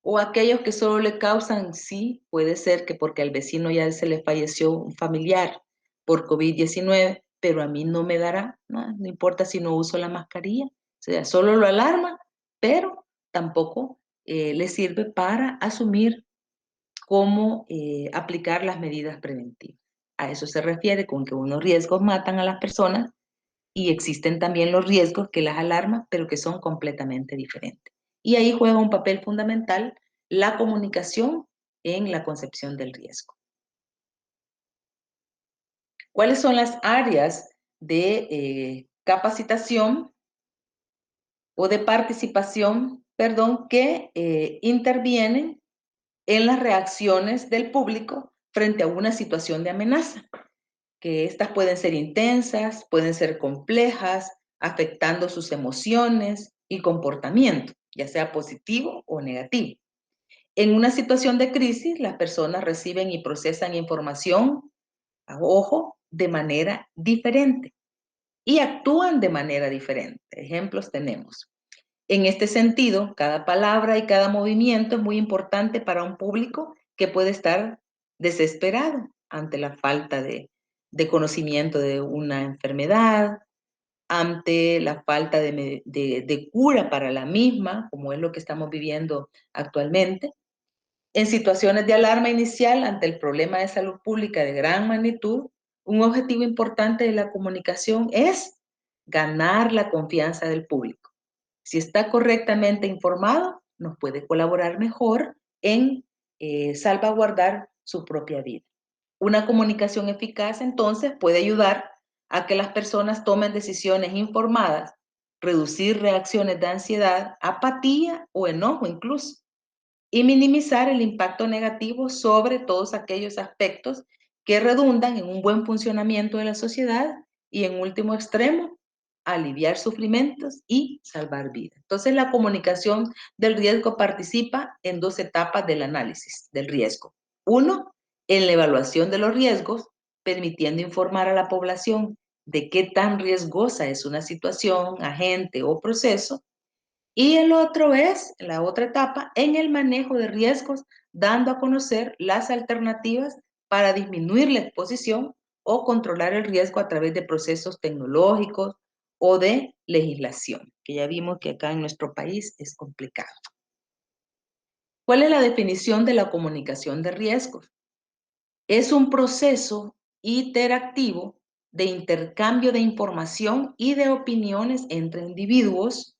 o aquellos que solo le causan, sí, puede ser que porque al vecino ya se le falleció un familiar por COVID-19, pero a mí no me dará, no importa si no uso la mascarilla, o sea, solo lo alarma, pero tampoco le sirve para asumir cómo aplicar las medidas preventivas. A eso se refiere con que unos riesgos matan a las personas y existen también los riesgos que las alarman, pero que son completamente diferentes. Y ahí juega un papel fundamental la comunicación en la concepción del riesgo. ¿Cuáles son las áreas de capacitación o de participación, perdón, que intervienen en las reacciones del público frente a una situación de amenaza? Que estas pueden ser intensas, pueden ser complejas, afectando sus emociones y comportamiento, ya sea positivo o negativo. En una situación de crisis, las personas reciben y procesan información, a ojo, de manera diferente y actúan de manera diferente. Ejemplos tenemos. En este sentido, cada palabra y cada movimiento es muy importante para un público que puede estar desesperado ante la falta de conocimiento de una enfermedad, ante la falta de cura para la misma, como es lo que estamos viviendo actualmente. En situaciones de alarma inicial ante el problema de salud pública de gran magnitud, un objetivo importante de la comunicación es ganar la confianza del público. Si está correctamente informado, nos puede colaborar mejor en salvaguardar su propia vida. Una comunicación eficaz, entonces, puede ayudar a que las personas tomen decisiones informadas, reducir reacciones de ansiedad, apatía o enojo incluso, y minimizar el impacto negativo sobre todos aquellos aspectos que redundan en un buen funcionamiento de la sociedad y, en último extremo, aliviar sufrimientos y salvar vidas. Entonces, la comunicación del riesgo participa en dos etapas del análisis del riesgo. Uno, en la evaluación de los riesgos, permitiendo informar a la población de qué tan riesgosa es una situación, agente o proceso, Y el otro es, la otra etapa, en el manejo de riesgos, dando a conocer las alternativas para disminuir la exposición o controlar el riesgo a través de procesos tecnológicos o de legislación, que ya vimos que acá en nuestro país es complicado. ¿Cuál es la definición de la comunicación de riesgos? Es un proceso interactivo de intercambio de información y de opiniones entre individuos,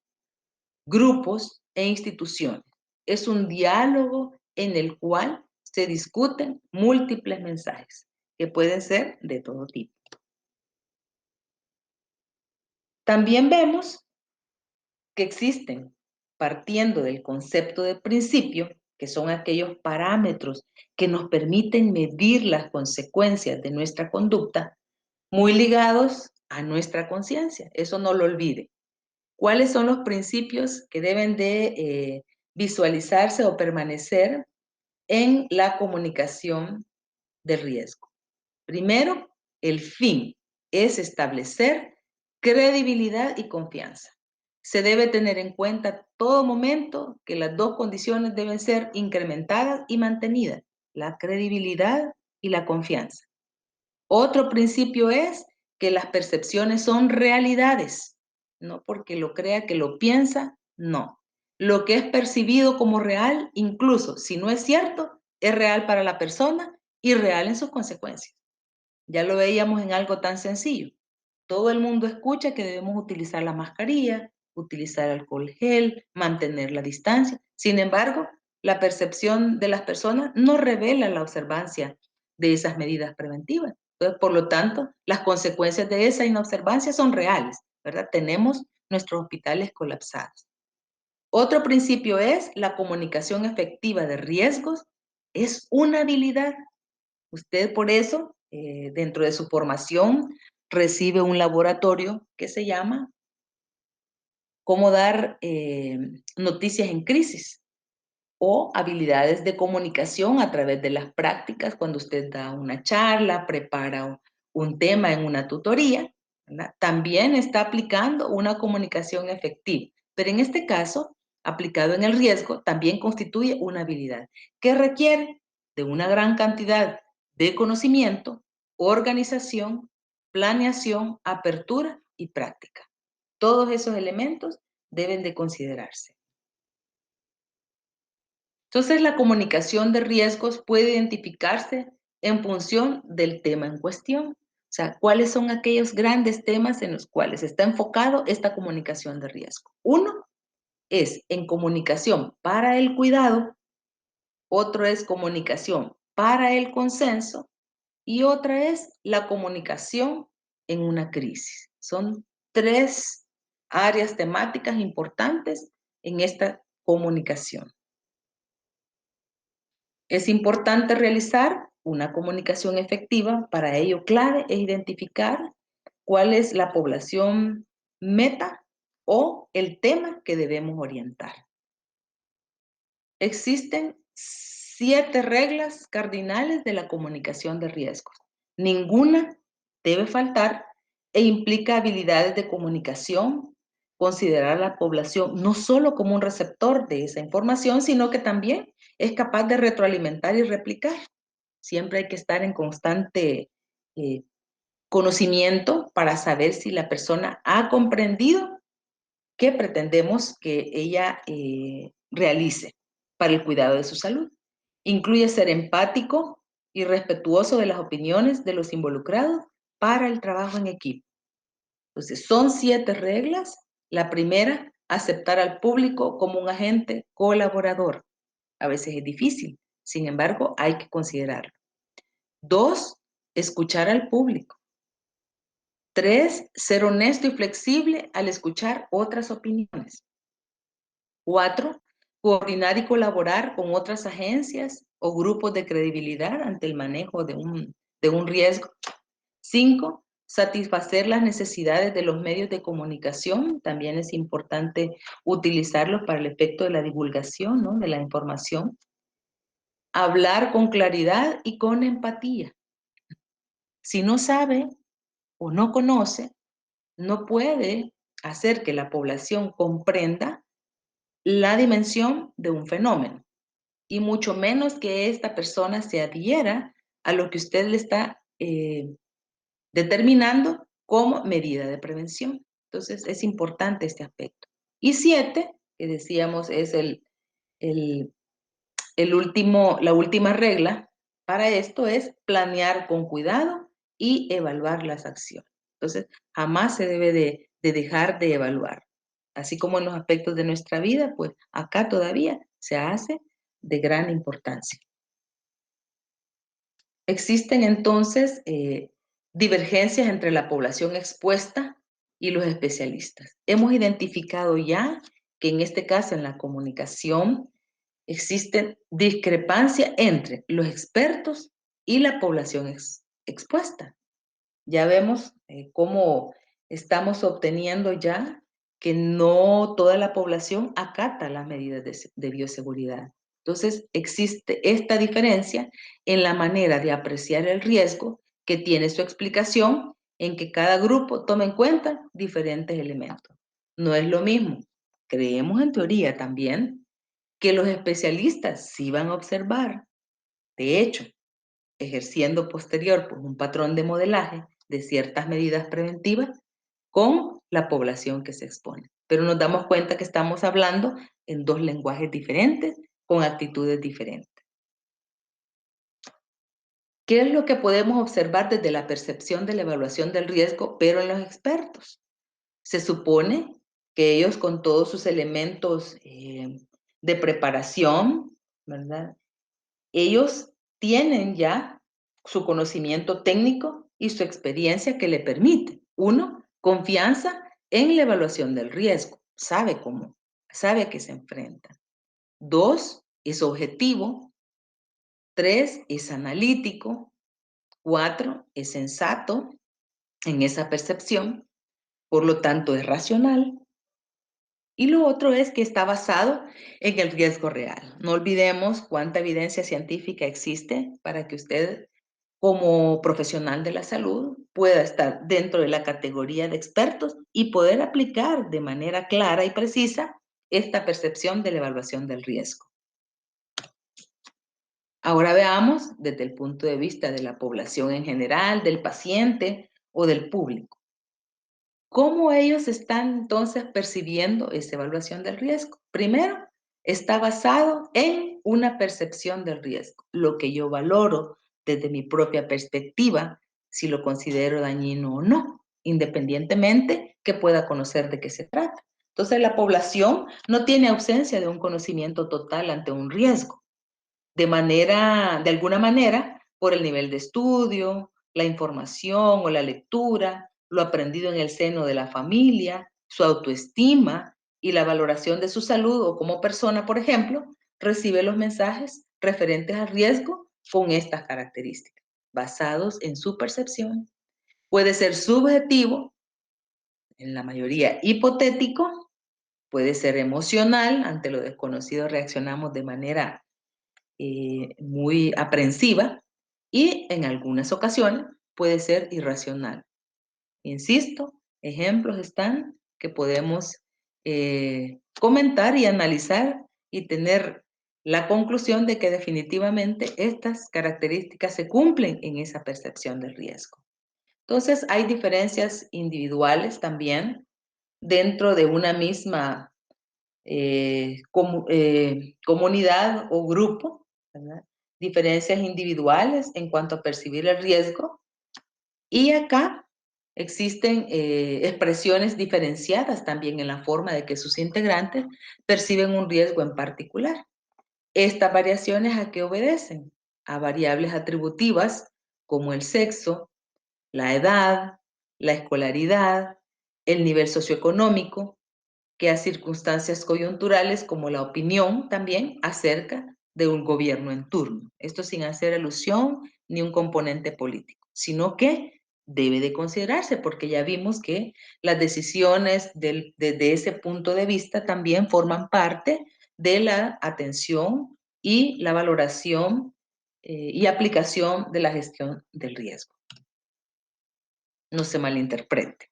grupos e instituciones. Es un diálogo en el cual se discuten múltiples mensajes que pueden ser de todo tipo. También vemos que existen, partiendo del concepto de principio, que son aquellos parámetros que nos permiten medir las consecuencias de nuestra conducta, muy ligados a nuestra conciencia. Eso no lo olvide. ¿Cuáles son los principios que deben de visualizarse o permanecer en la comunicación de riesgo? Primero, el fin es establecer credibilidad y confianza. Se debe tener en cuenta todo momento que las dos condiciones deben ser incrementadas y mantenidas, la credibilidad y la confianza. Otro principio es que las percepciones son realidades, no porque lo crea que lo piensa, no. Lo que es percibido como real, incluso si no es cierto, es real para la persona y real en sus consecuencias. Ya lo veíamos en algo tan sencillo. Todo el mundo escucha que debemos utilizar la mascarilla, utilizar alcohol gel, mantener la distancia. Sin embargo, la percepción de las personas no revela la observancia de esas medidas preventivas. Entonces, por lo tanto, las consecuencias de esa inobservancia son reales, ¿verdad? Tenemos nuestros hospitales colapsados. Otro principio es la comunicación efectiva de riesgos. Es una habilidad. Usted por eso, dentro de su formación, recibe un laboratorio que se llama Cómo dar noticias en crisis o habilidades de comunicación a través de las prácticas cuando usted da una charla, prepara un tema en una tutoría, ¿verdad? También está aplicando una comunicación efectiva, pero en este caso, aplicado en el riesgo, también constituye una habilidad que requiere de una gran cantidad de conocimiento, organización, planeación, apertura y práctica. Todos esos elementos deben de considerarse. Entonces, la comunicación de riesgos puede identificarse en función del tema en cuestión. O sea, ¿cuáles son aquellos grandes temas en los cuales está enfocado esta comunicación de riesgo? Uno es en comunicación para el cuidado, otro es comunicación para el consenso y otra es la comunicación en una crisis. Son tres áreas temáticas importantes en esta comunicación. Es importante realizar una comunicación efectiva. Para ello, clave es identificar cuál es la población meta o el tema que debemos orientar. Existen 7 reglas cardinales de la comunicación de riesgos. Ninguna debe faltar e implica habilidades de comunicación, considerar a la población no solo como un receptor de esa información, sino que también es capaz de retroalimentar y replicar. Siempre hay que estar en constante eh, conocimiento para saber si la persona ha comprendido qué pretendemos que ella realice para el cuidado de su salud. Incluye ser empático y respetuoso de las opiniones de los involucrados para el trabajo en equipo. Entonces, son 7 reglas. La primera, aceptar al público como un agente colaborador. A veces es difícil, sin embargo, hay que considerarlo. 2, escuchar al público. 3, ser honesto y flexible al escuchar otras opiniones. 4, coordinar y colaborar con otras agencias o grupos de credibilidad ante el manejo de un riesgo. 5, satisfacer las necesidades de los medios de comunicación. También es importante utilizarlos para el efecto de la divulgación, ¿no?, de la información. Hablar con claridad y con empatía. Si no sabe o no conoce, no puede hacer que la población comprenda la dimensión de un fenómeno, y mucho menos que esta persona se adhiera a lo que usted le está determinando como medida de prevención. Entonces, es importante este aspecto. Y 7, que decíamos es el, la última regla para esto es planear con cuidado y evaluar las acciones. Entonces, jamás se debe de dejar de evaluar. Así como en los aspectos de nuestra vida, pues acá todavía se hace de gran importancia. Existen entonces divergencias entre la población expuesta y los especialistas. Hemos identificado ya que en este caso en la comunicación existe discrepancia entre los expertos y la población expuesta. Ya vemos cómo estamos obteniendo ya que no toda la población acata las medidas de bioseguridad. Entonces, existe esta diferencia en la manera de apreciar el riesgo que tiene su explicación en que cada grupo tome en cuenta diferentes elementos. No es lo mismo. Creemos en teoría también que los especialistas sí van a observar, de hecho, ejerciendo posterior pues, un patrón de modelaje de ciertas medidas preventivas con la población que se expone. Pero nos damos cuenta que estamos hablando en dos lenguajes diferentes, con actitudes diferentes. ¿Qué es lo que podemos observar desde la percepción de la evaluación del riesgo, pero en los expertos? Se supone que ellos con todos sus elementos de preparación, ¿verdad? Ellos tienen ya su conocimiento técnico y su experiencia que le permite, uno, confianza en la evaluación del riesgo, sabe cómo, sabe a qué se enfrenta. Dos, es objetivo. Tres, es analítico. Cuatro, es sensato en esa percepción, por lo tanto es racional. Y lo otro es que está basado en el riesgo real. No olvidemos cuánta evidencia científica existe para que usted, como profesional de la salud, pueda estar dentro de la categoría de expertos y poder aplicar de manera clara y precisa esta percepción de la evaluación del riesgo. Ahora veamos desde el punto de vista de la población en general, del paciente o del público. ¿Cómo ellos están entonces percibiendo esa evaluación del riesgo? Primero, está basado en una percepción del riesgo, lo que yo valoro desde mi propia perspectiva, si lo considero dañino o no, independientemente que pueda conocer de qué se trata. Entonces, la población no tiene ausencia de un conocimiento total ante un riesgo de alguna manera, por el nivel de estudio, la información o la lectura, lo aprendido en el seno de la familia, su autoestima y la valoración de su salud o como persona, por ejemplo, recibe los mensajes referentes al riesgo con estas características, basados en su percepción. Puede ser subjetivo, en la mayoría hipotético, puede ser emocional, ante lo desconocido reaccionamos de manera muy aprensiva y en algunas ocasiones puede ser irracional. Insisto, ejemplos están que podemos comentar y analizar y tener la conclusión de que definitivamente estas características se cumplen en esa percepción del riesgo. Entonces, hay diferencias individuales también dentro de una misma comunidad o grupo, ¿verdad? Diferencias individuales en cuanto a percibir el riesgo. Y acá existen expresiones diferenciadas también en la forma de que sus integrantes perciben un riesgo en particular. Estas variaciones ¿a qué obedecen? A variables atributivas como el sexo, la edad, la escolaridad, el nivel socioeconómico, que a circunstancias coyunturales como la opinión también acerca de un gobierno en turno. Esto sin hacer alusión ni un componente político, sino que debe de considerarse porque ya vimos que las decisiones desde ese punto de vista también forman parte de la atención y la valoración y aplicación de la gestión del riesgo. No se malinterprete.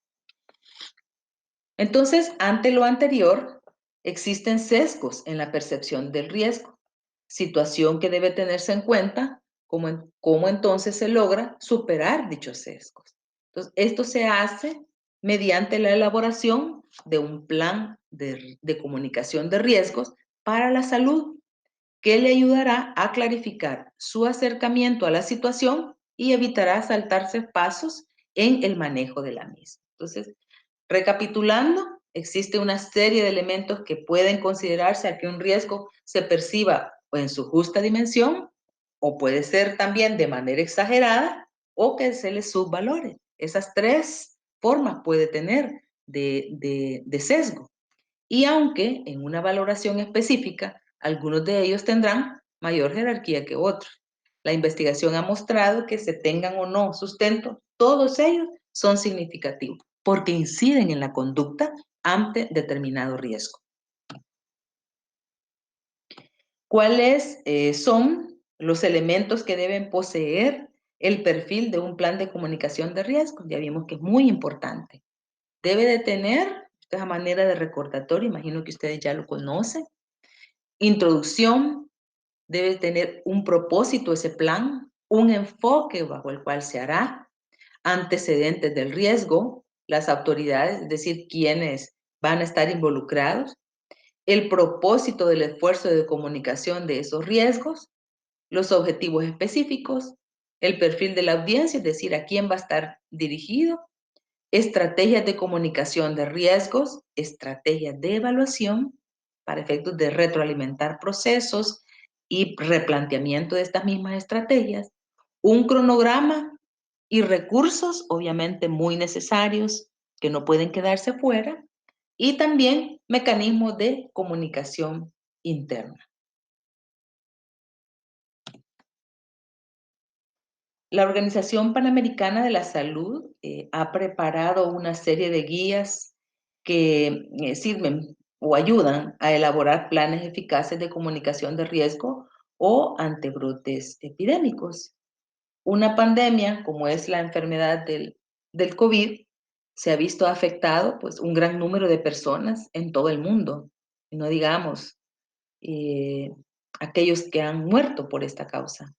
Entonces, ante lo anterior, existen sesgos en la percepción del riesgo, situación que debe tenerse en cuenta cómo entonces se logra superar dichos sesgos. Entonces, esto se hace mediante la elaboración de un plan de comunicación de riesgos para la salud que le ayudará a clarificar su acercamiento a la situación y evitará saltarse pasos en el manejo de la misma. Entonces, recapitulando, existe una serie de elementos que pueden considerarse a que un riesgo se perciba en su justa dimensión o puede ser también de manera exagerada o que se le subvalore. Esas tres formas puede tener de sesgo. Y aunque en una valoración específica, algunos de ellos tendrán mayor jerarquía que otros. La investigación ha mostrado que se tengan o no sustento, todos ellos son significativos porque inciden en la conducta ante determinado riesgo. ¿Cuáles son los elementos que deben poseer el perfil de un plan de comunicación de riesgo? Ya vimos que es muy importante. Debe de tener, esta es a manera de recordatorio, imagino que ustedes ya lo conocen, introducción, debe tener un propósito ese plan, un enfoque bajo el cual se hará, antecedentes del riesgo, las autoridades, es decir, quienes van a estar involucrados, el propósito del esfuerzo de comunicación de esos riesgos, los objetivos específicos, el perfil de la audiencia, es decir, a quién va a estar dirigido, estrategias de comunicación de riesgos, estrategias de evaluación para efectos de retroalimentar procesos y replanteamiento de estas mismas estrategias, un cronograma y recursos, obviamente muy necesarios, que no pueden quedarse fuera, y también mecanismos de comunicación interna. La Organización Panamericana de la Salud ha preparado una serie de guías que sirven o ayudan a elaborar planes eficaces de comunicación de riesgo o ante brotes epidémicos. Una pandemia, como es la enfermedad del COVID, se ha visto afectado pues, un gran número de personas en todo el mundo. No digamos eh, aquellos que han muerto por esta causa.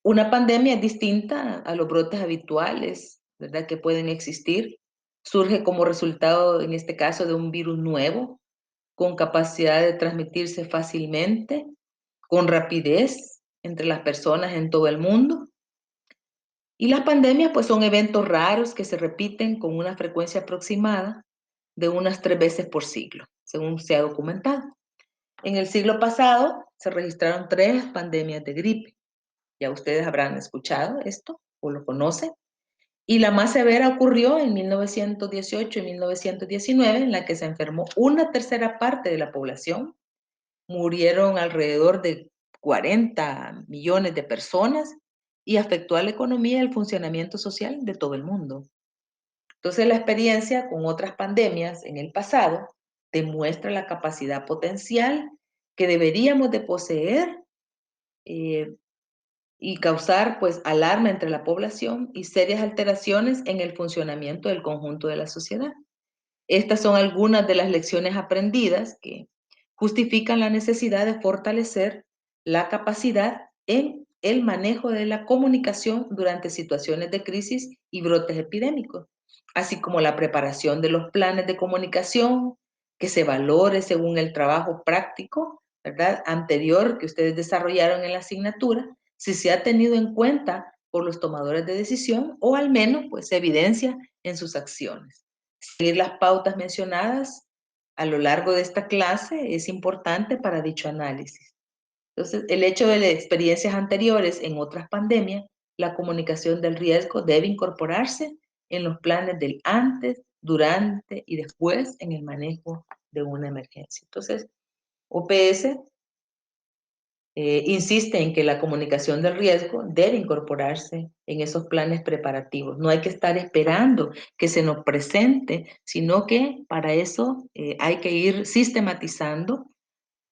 Una pandemia es distinta a los brotes habituales, ¿verdad? Que pueden existir. Surge como resultado, en este caso, de un virus nuevo, con capacidad de transmitirse fácilmente, con rapidez entre las personas en todo el mundo. Y las pandemias, pues, son eventos raros que se repiten con una frecuencia aproximada de unas 3 veces por siglo, según se ha documentado. En el siglo pasado se registraron 3 pandemias de gripe. Ya ustedes habrán escuchado esto o lo conocen. Y la más severa ocurrió en 1918 y 1919, en la que se enfermó una tercera parte de la población. Murieron alrededor de 40 millones de personas y afectó a la economía y el funcionamiento social de todo el mundo. Entonces, la experiencia con otras pandemias en el pasado demuestra la capacidad potencial que deberíamos de poseer eh, y causar pues alarma entre la población y serias alteraciones en el funcionamiento del conjunto de la sociedad. Estas son algunas de las lecciones aprendidas que justifican la necesidad de fortalecer la capacidad en el manejo de la comunicación durante situaciones de crisis y brotes epidémicos, así como la preparación de los planes de comunicación, que se valore según el trabajo práctico, ¿verdad? Anterior que ustedes desarrollaron en la asignatura, si se ha tenido en cuenta por los tomadores de decisión o al menos pues se evidencia en sus acciones. Seguir las pautas mencionadas a lo largo de esta clase es importante para dicho análisis. Entonces, el hecho de las experiencias anteriores en otras pandemias, la comunicación del riesgo debe incorporarse en los planes del antes, durante y después en el manejo de una emergencia. Entonces, OPS insiste en que la comunicación del riesgo debe incorporarse en esos planes preparativos. No hay que estar esperando que se nos presente, sino que para eso hay que ir sistematizando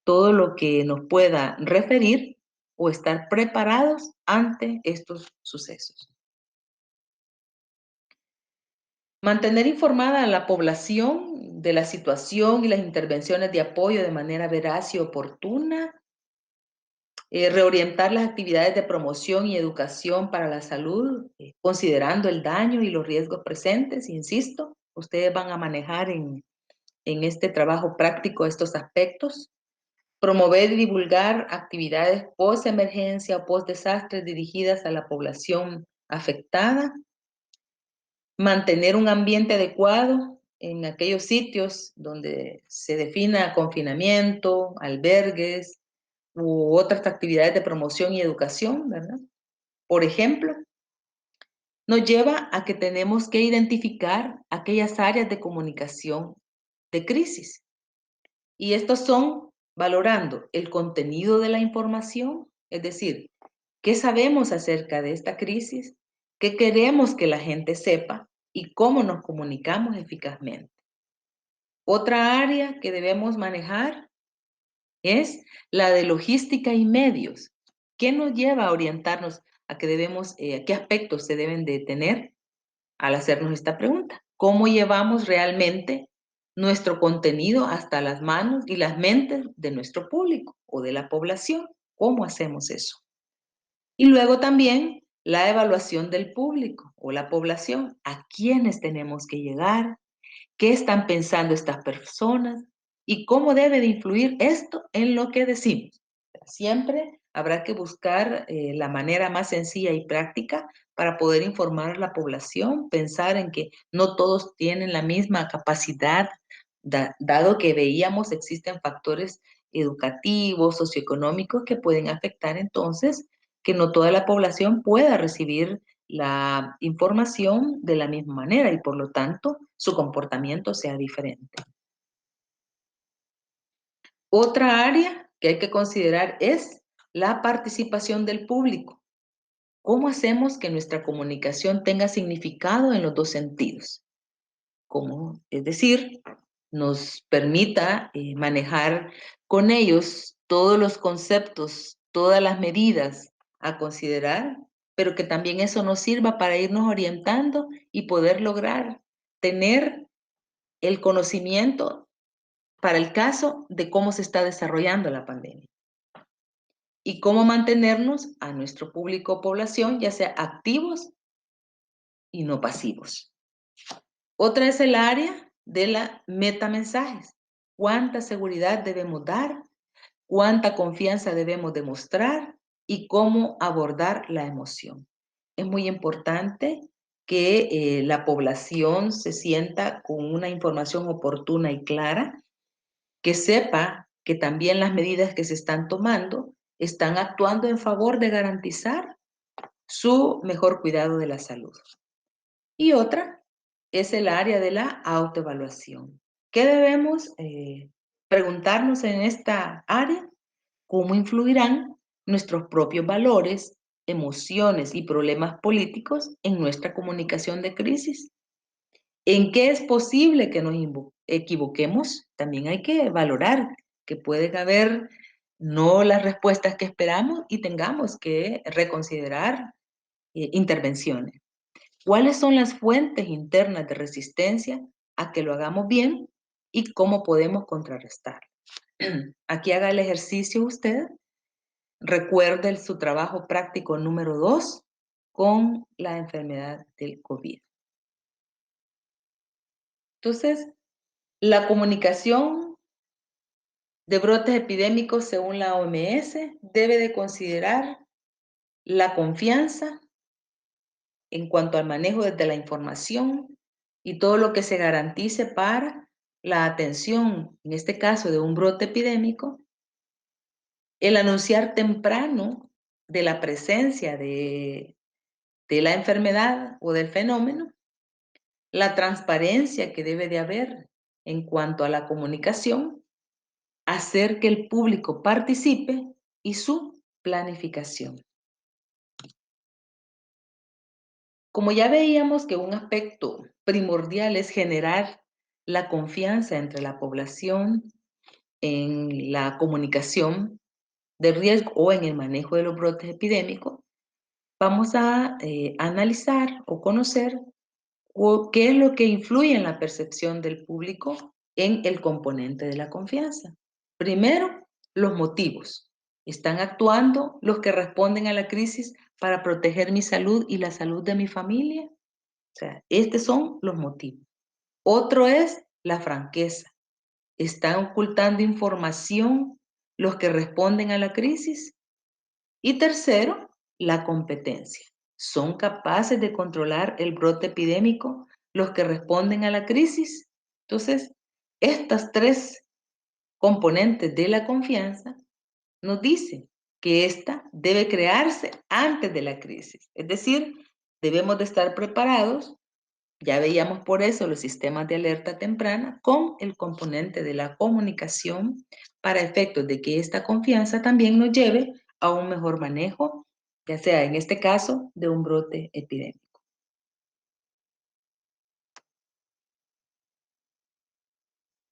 todo lo que nos pueda referir o estar preparados ante estos sucesos. Mantener informada a la población de la situación y las intervenciones de apoyo de manera veraz y oportuna, reorientar las actividades de promoción y educación para la salud, considerando el daño y los riesgos presentes, insisto, ustedes van a manejar en este trabajo práctico estos aspectos. Promover y divulgar actividades post-emergencia o post-desastre dirigidas a la población afectada. Mantener un ambiente adecuado en aquellos sitios donde se defina confinamiento, albergues u otras actividades de promoción y educación, ¿verdad? Por ejemplo, nos lleva a que tenemos que identificar aquellas áreas de comunicación de crisis. Y estos son valorando el contenido de la información, es decir, qué sabemos acerca de esta crisis, qué queremos que la gente sepa y cómo nos comunicamos eficazmente. Otra área que debemos manejar es la de logística y medios. ¿Qué nos lleva a orientarnos a qué qué aspectos se deben de tener al hacernos esta pregunta? ¿Cómo llevamos realmente nuestro contenido hasta las manos y las mentes de nuestro público o de la población? ¿Cómo hacemos eso? Y luego también la evaluación del público o la población. ¿A quiénes tenemos que llegar? ¿Qué están pensando estas personas? ¿Y cómo debe de influir esto en lo que decimos? Siempre habrá que buscar la manera más sencilla y práctica para poder informar a la población, pensar en que no todos tienen la misma capacidad, dado que veíamos existen factores educativos, socioeconómicos que pueden afectar entonces que no toda la población pueda recibir la información de la misma manera y por lo tanto su comportamiento sea diferente. Otra área que hay que considerar es la participación del público. ¿Cómo hacemos que nuestra comunicación tenga significado en los dos sentidos? ¿Cómo? Es decir, nos permita manejar con ellos todos los conceptos, todas las medidas a considerar, pero que también eso nos sirva para irnos orientando y poder lograr tener el conocimiento para el caso de cómo se está desarrollando la pandemia y cómo mantenernos a nuestro público o población, ya sea activos y no pasivos. Otra es el área de la metamensajes. ¿Cuánta seguridad debemos dar? ¿Cuánta confianza debemos demostrar? Y cómo abordar la emoción. Es muy importante que la población se sienta con una información oportuna y clara, que sepa que también las medidas que se están tomando están actuando en favor de garantizar su mejor cuidado de la salud. Y otra es el área de la autoevaluación. ¿Qué debemos preguntarnos en esta área? ¿Cómo influirán nuestros propios valores, emociones y problemas políticos en nuestra comunicación de crisis? ¿En qué es posible que nos equivoquemos? También hay que valorar que pueden haber no las respuestas que esperamos y tengamos que reconsiderar intervenciones. ¿Cuáles son las fuentes internas de resistencia a que lo hagamos bien y cómo podemos contrarrestar? Aquí haga el ejercicio usted. Recuerde su trabajo práctico número 2 con la enfermedad del COVID. Entonces, la comunicación de brotes epidémicos según la OMS debe de considerar la confianza en cuanto al manejo de la información y todo lo que se garantice para la atención, en este caso de un brote epidémico, el anunciar temprano de la presencia de la enfermedad o del fenómeno, la transparencia que debe de haber en cuanto a la comunicación, hacer que el público participe y su planificación. Como ya veíamos que un aspecto primordial es generar la confianza entre la población en la comunicación de riesgo o en el manejo de los brotes epidémicos, vamos a analizar o conocer qué es lo que influye en la percepción del público en el componente de la confianza. Primero, los motivos. ¿Están actuando los que responden a la crisis para proteger mi salud y la salud de mi familia? O sea, estos son los motivos. Otro es la franqueza. ¿Están ocultando información los que responden a la crisis? Y tercero, la competencia. ¿Son capaces de controlar el brote epidémico los que responden a la crisis? Entonces, estas tres componentes de la confianza nos dicen que esta debe crearse antes de la crisis. Es decir, debemos de estar preparados. Ya veíamos por eso los sistemas de alerta temprana con el componente de la comunicación para efectos de que esta confianza también nos lleve a un mejor manejo, ya sea en este caso de un brote epidémico.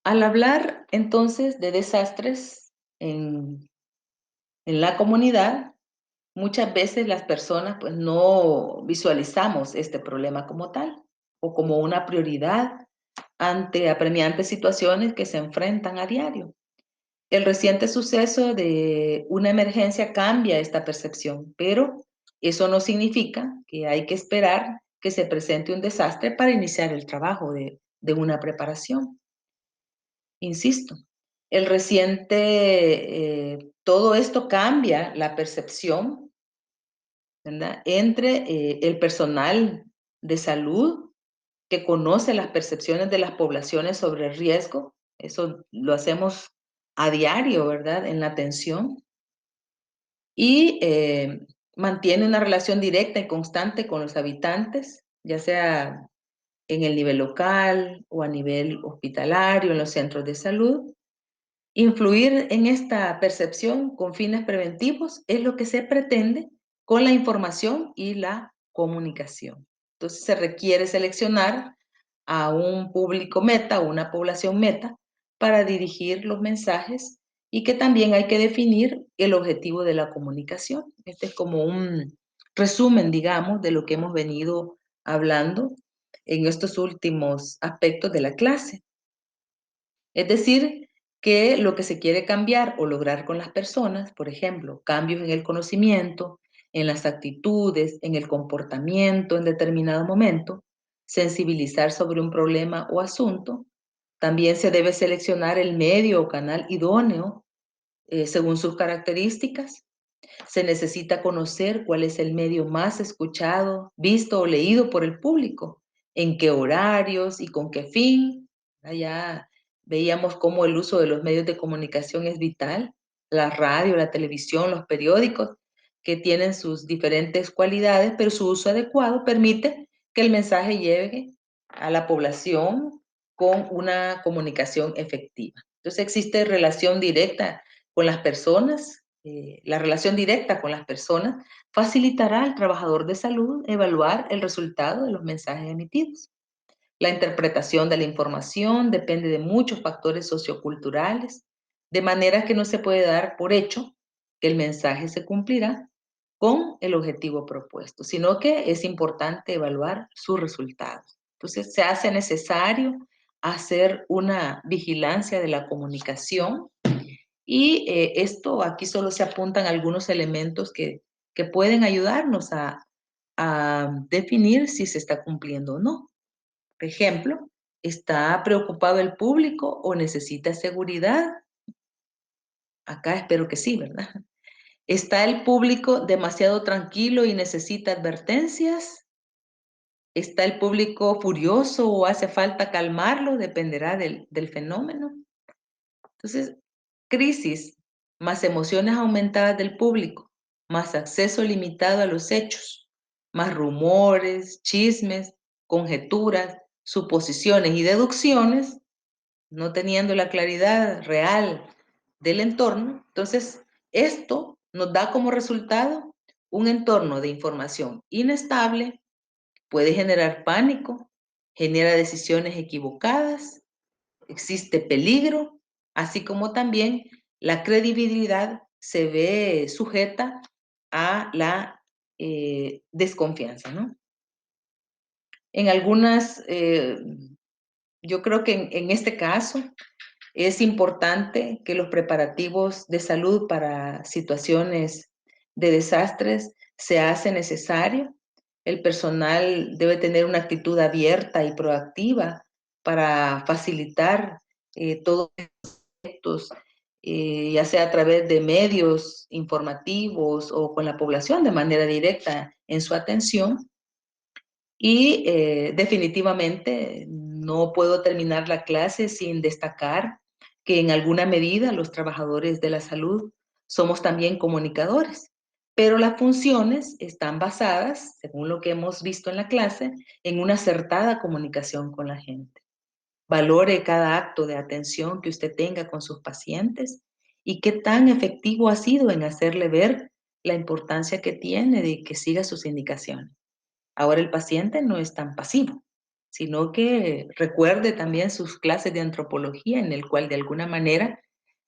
Al hablar entonces de desastres en la comunidad, muchas veces las personas pues no visualizamos este problema como tal o como una prioridad ante apremiantes situaciones que se enfrentan a diario. El reciente suceso de una emergencia cambia esta percepción, pero eso no significa que hay que esperar que se presente un desastre para iniciar el trabajo de una preparación. Insisto, el todo esto cambia la percepción, ¿verdad? Entre el personal de salud que conoce las percepciones de las poblaciones sobre el riesgo. Eso lo hacemos a diario, ¿verdad? En la atención. Y mantiene una relación directa y constante con los habitantes, ya sea en el nivel local o a nivel hospitalario, en los centros de salud. Influir en esta percepción con fines preventivos es lo que se pretende con la información y la comunicación. Entonces se requiere seleccionar a un público meta o una población meta para dirigir los mensajes y que también hay que definir el objetivo de la comunicación. Este es como un resumen, digamos, de lo que hemos venido hablando en estos últimos aspectos de la clase. Es decir, que lo que se quiere cambiar o lograr con las personas, por ejemplo, cambios en el conocimiento, en las actitudes, en el comportamiento en determinado momento, sensibilizar sobre un problema o asunto, también se debe seleccionar el medio o canal idóneo según sus características. Se necesita conocer cuál es el medio más escuchado, visto o leído por el público, en qué horarios y con qué fin. Ya veíamos cómo el uso de los medios de comunicación es vital, la radio, la televisión, los periódicos, que tienen sus diferentes cualidades, pero su uso adecuado permite que el mensaje llegue a la población con una comunicación efectiva. Entonces existe relación directa con las personas, la relación directa con las personas facilitará al trabajador de salud evaluar el resultado de los mensajes emitidos. La interpretación de la información depende de muchos factores socioculturales, de manera que no se puede dar por hecho que el mensaje se cumplirá con el objetivo propuesto, sino que es importante evaluar sus resultados. Entonces, se hace necesario hacer una vigilancia de la comunicación y esto aquí solo se apuntan algunos elementos que pueden ayudarnos a definir si se está cumpliendo o no. Por ejemplo, ¿está preocupado el público o necesita seguridad? Acá espero que sí, ¿verdad? ¿Está el público demasiado tranquilo y necesita advertencias? ¿Está el público furioso o hace falta calmarlo? Dependerá del fenómeno. Entonces, crisis más emociones aumentadas del público, más acceso limitado a los hechos, más rumores, chismes, conjeturas, suposiciones y deducciones, no teniendo la claridad real del entorno. Entonces, esto nos da como resultado un entorno de información inestable, puede generar pánico, genera decisiones equivocadas, existe peligro, así como también la credibilidad se ve sujeta a la desconfianza, ¿no? En algunas Yo creo que en este caso es importante que los preparativos de salud para situaciones de desastres se hace necesario. El personal debe tener una actitud abierta y proactiva para facilitar todos estos, ya sea a través de medios informativos o con la población de manera directa en su atención. Y definitivamente no puedo terminar la clase sin destacar que en alguna medida los trabajadores de la salud somos también comunicadores, pero las funciones están basadas, según lo que hemos visto en la clase, en una acertada comunicación con la gente. Valore cada acto de atención que usted tenga con sus pacientes y qué tan efectivo ha sido en hacerle ver la importancia que tiene de que siga sus indicaciones. Ahora el paciente no es tan pasivo, sino que recuerde también sus clases de antropología en el cual de alguna manera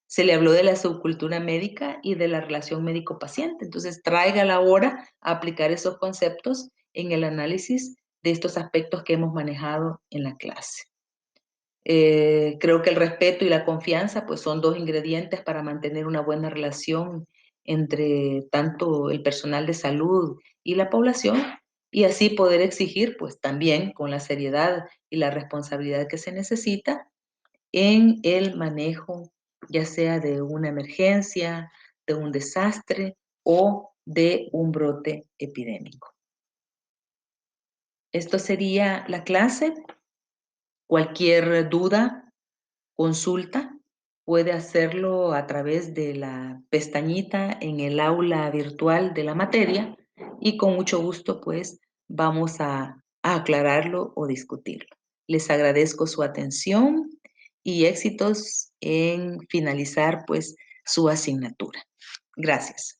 se le habló de la subcultura médica y de la relación médico-paciente. Entonces tráigala ahora a aplicar esos conceptos en el análisis de estos aspectos que hemos manejado en la clase. Creo que el respeto y la confianza pues son dos ingredientes para mantener una buena relación entre tanto el personal de salud y la población y así poder exigir pues también con la seriedad y la responsabilidad que se necesita en el manejo ya sea de una emergencia, de un desastre o de un brote epidémico. Esto sería la clase. Cualquier duda, consulta, puede hacerlo a través de la pestañita en el aula virtual de la materia y con mucho gusto pues vamos a aclararlo o discutirlo. Les agradezco su atención y éxitos en finalizar pues su asignatura. Gracias.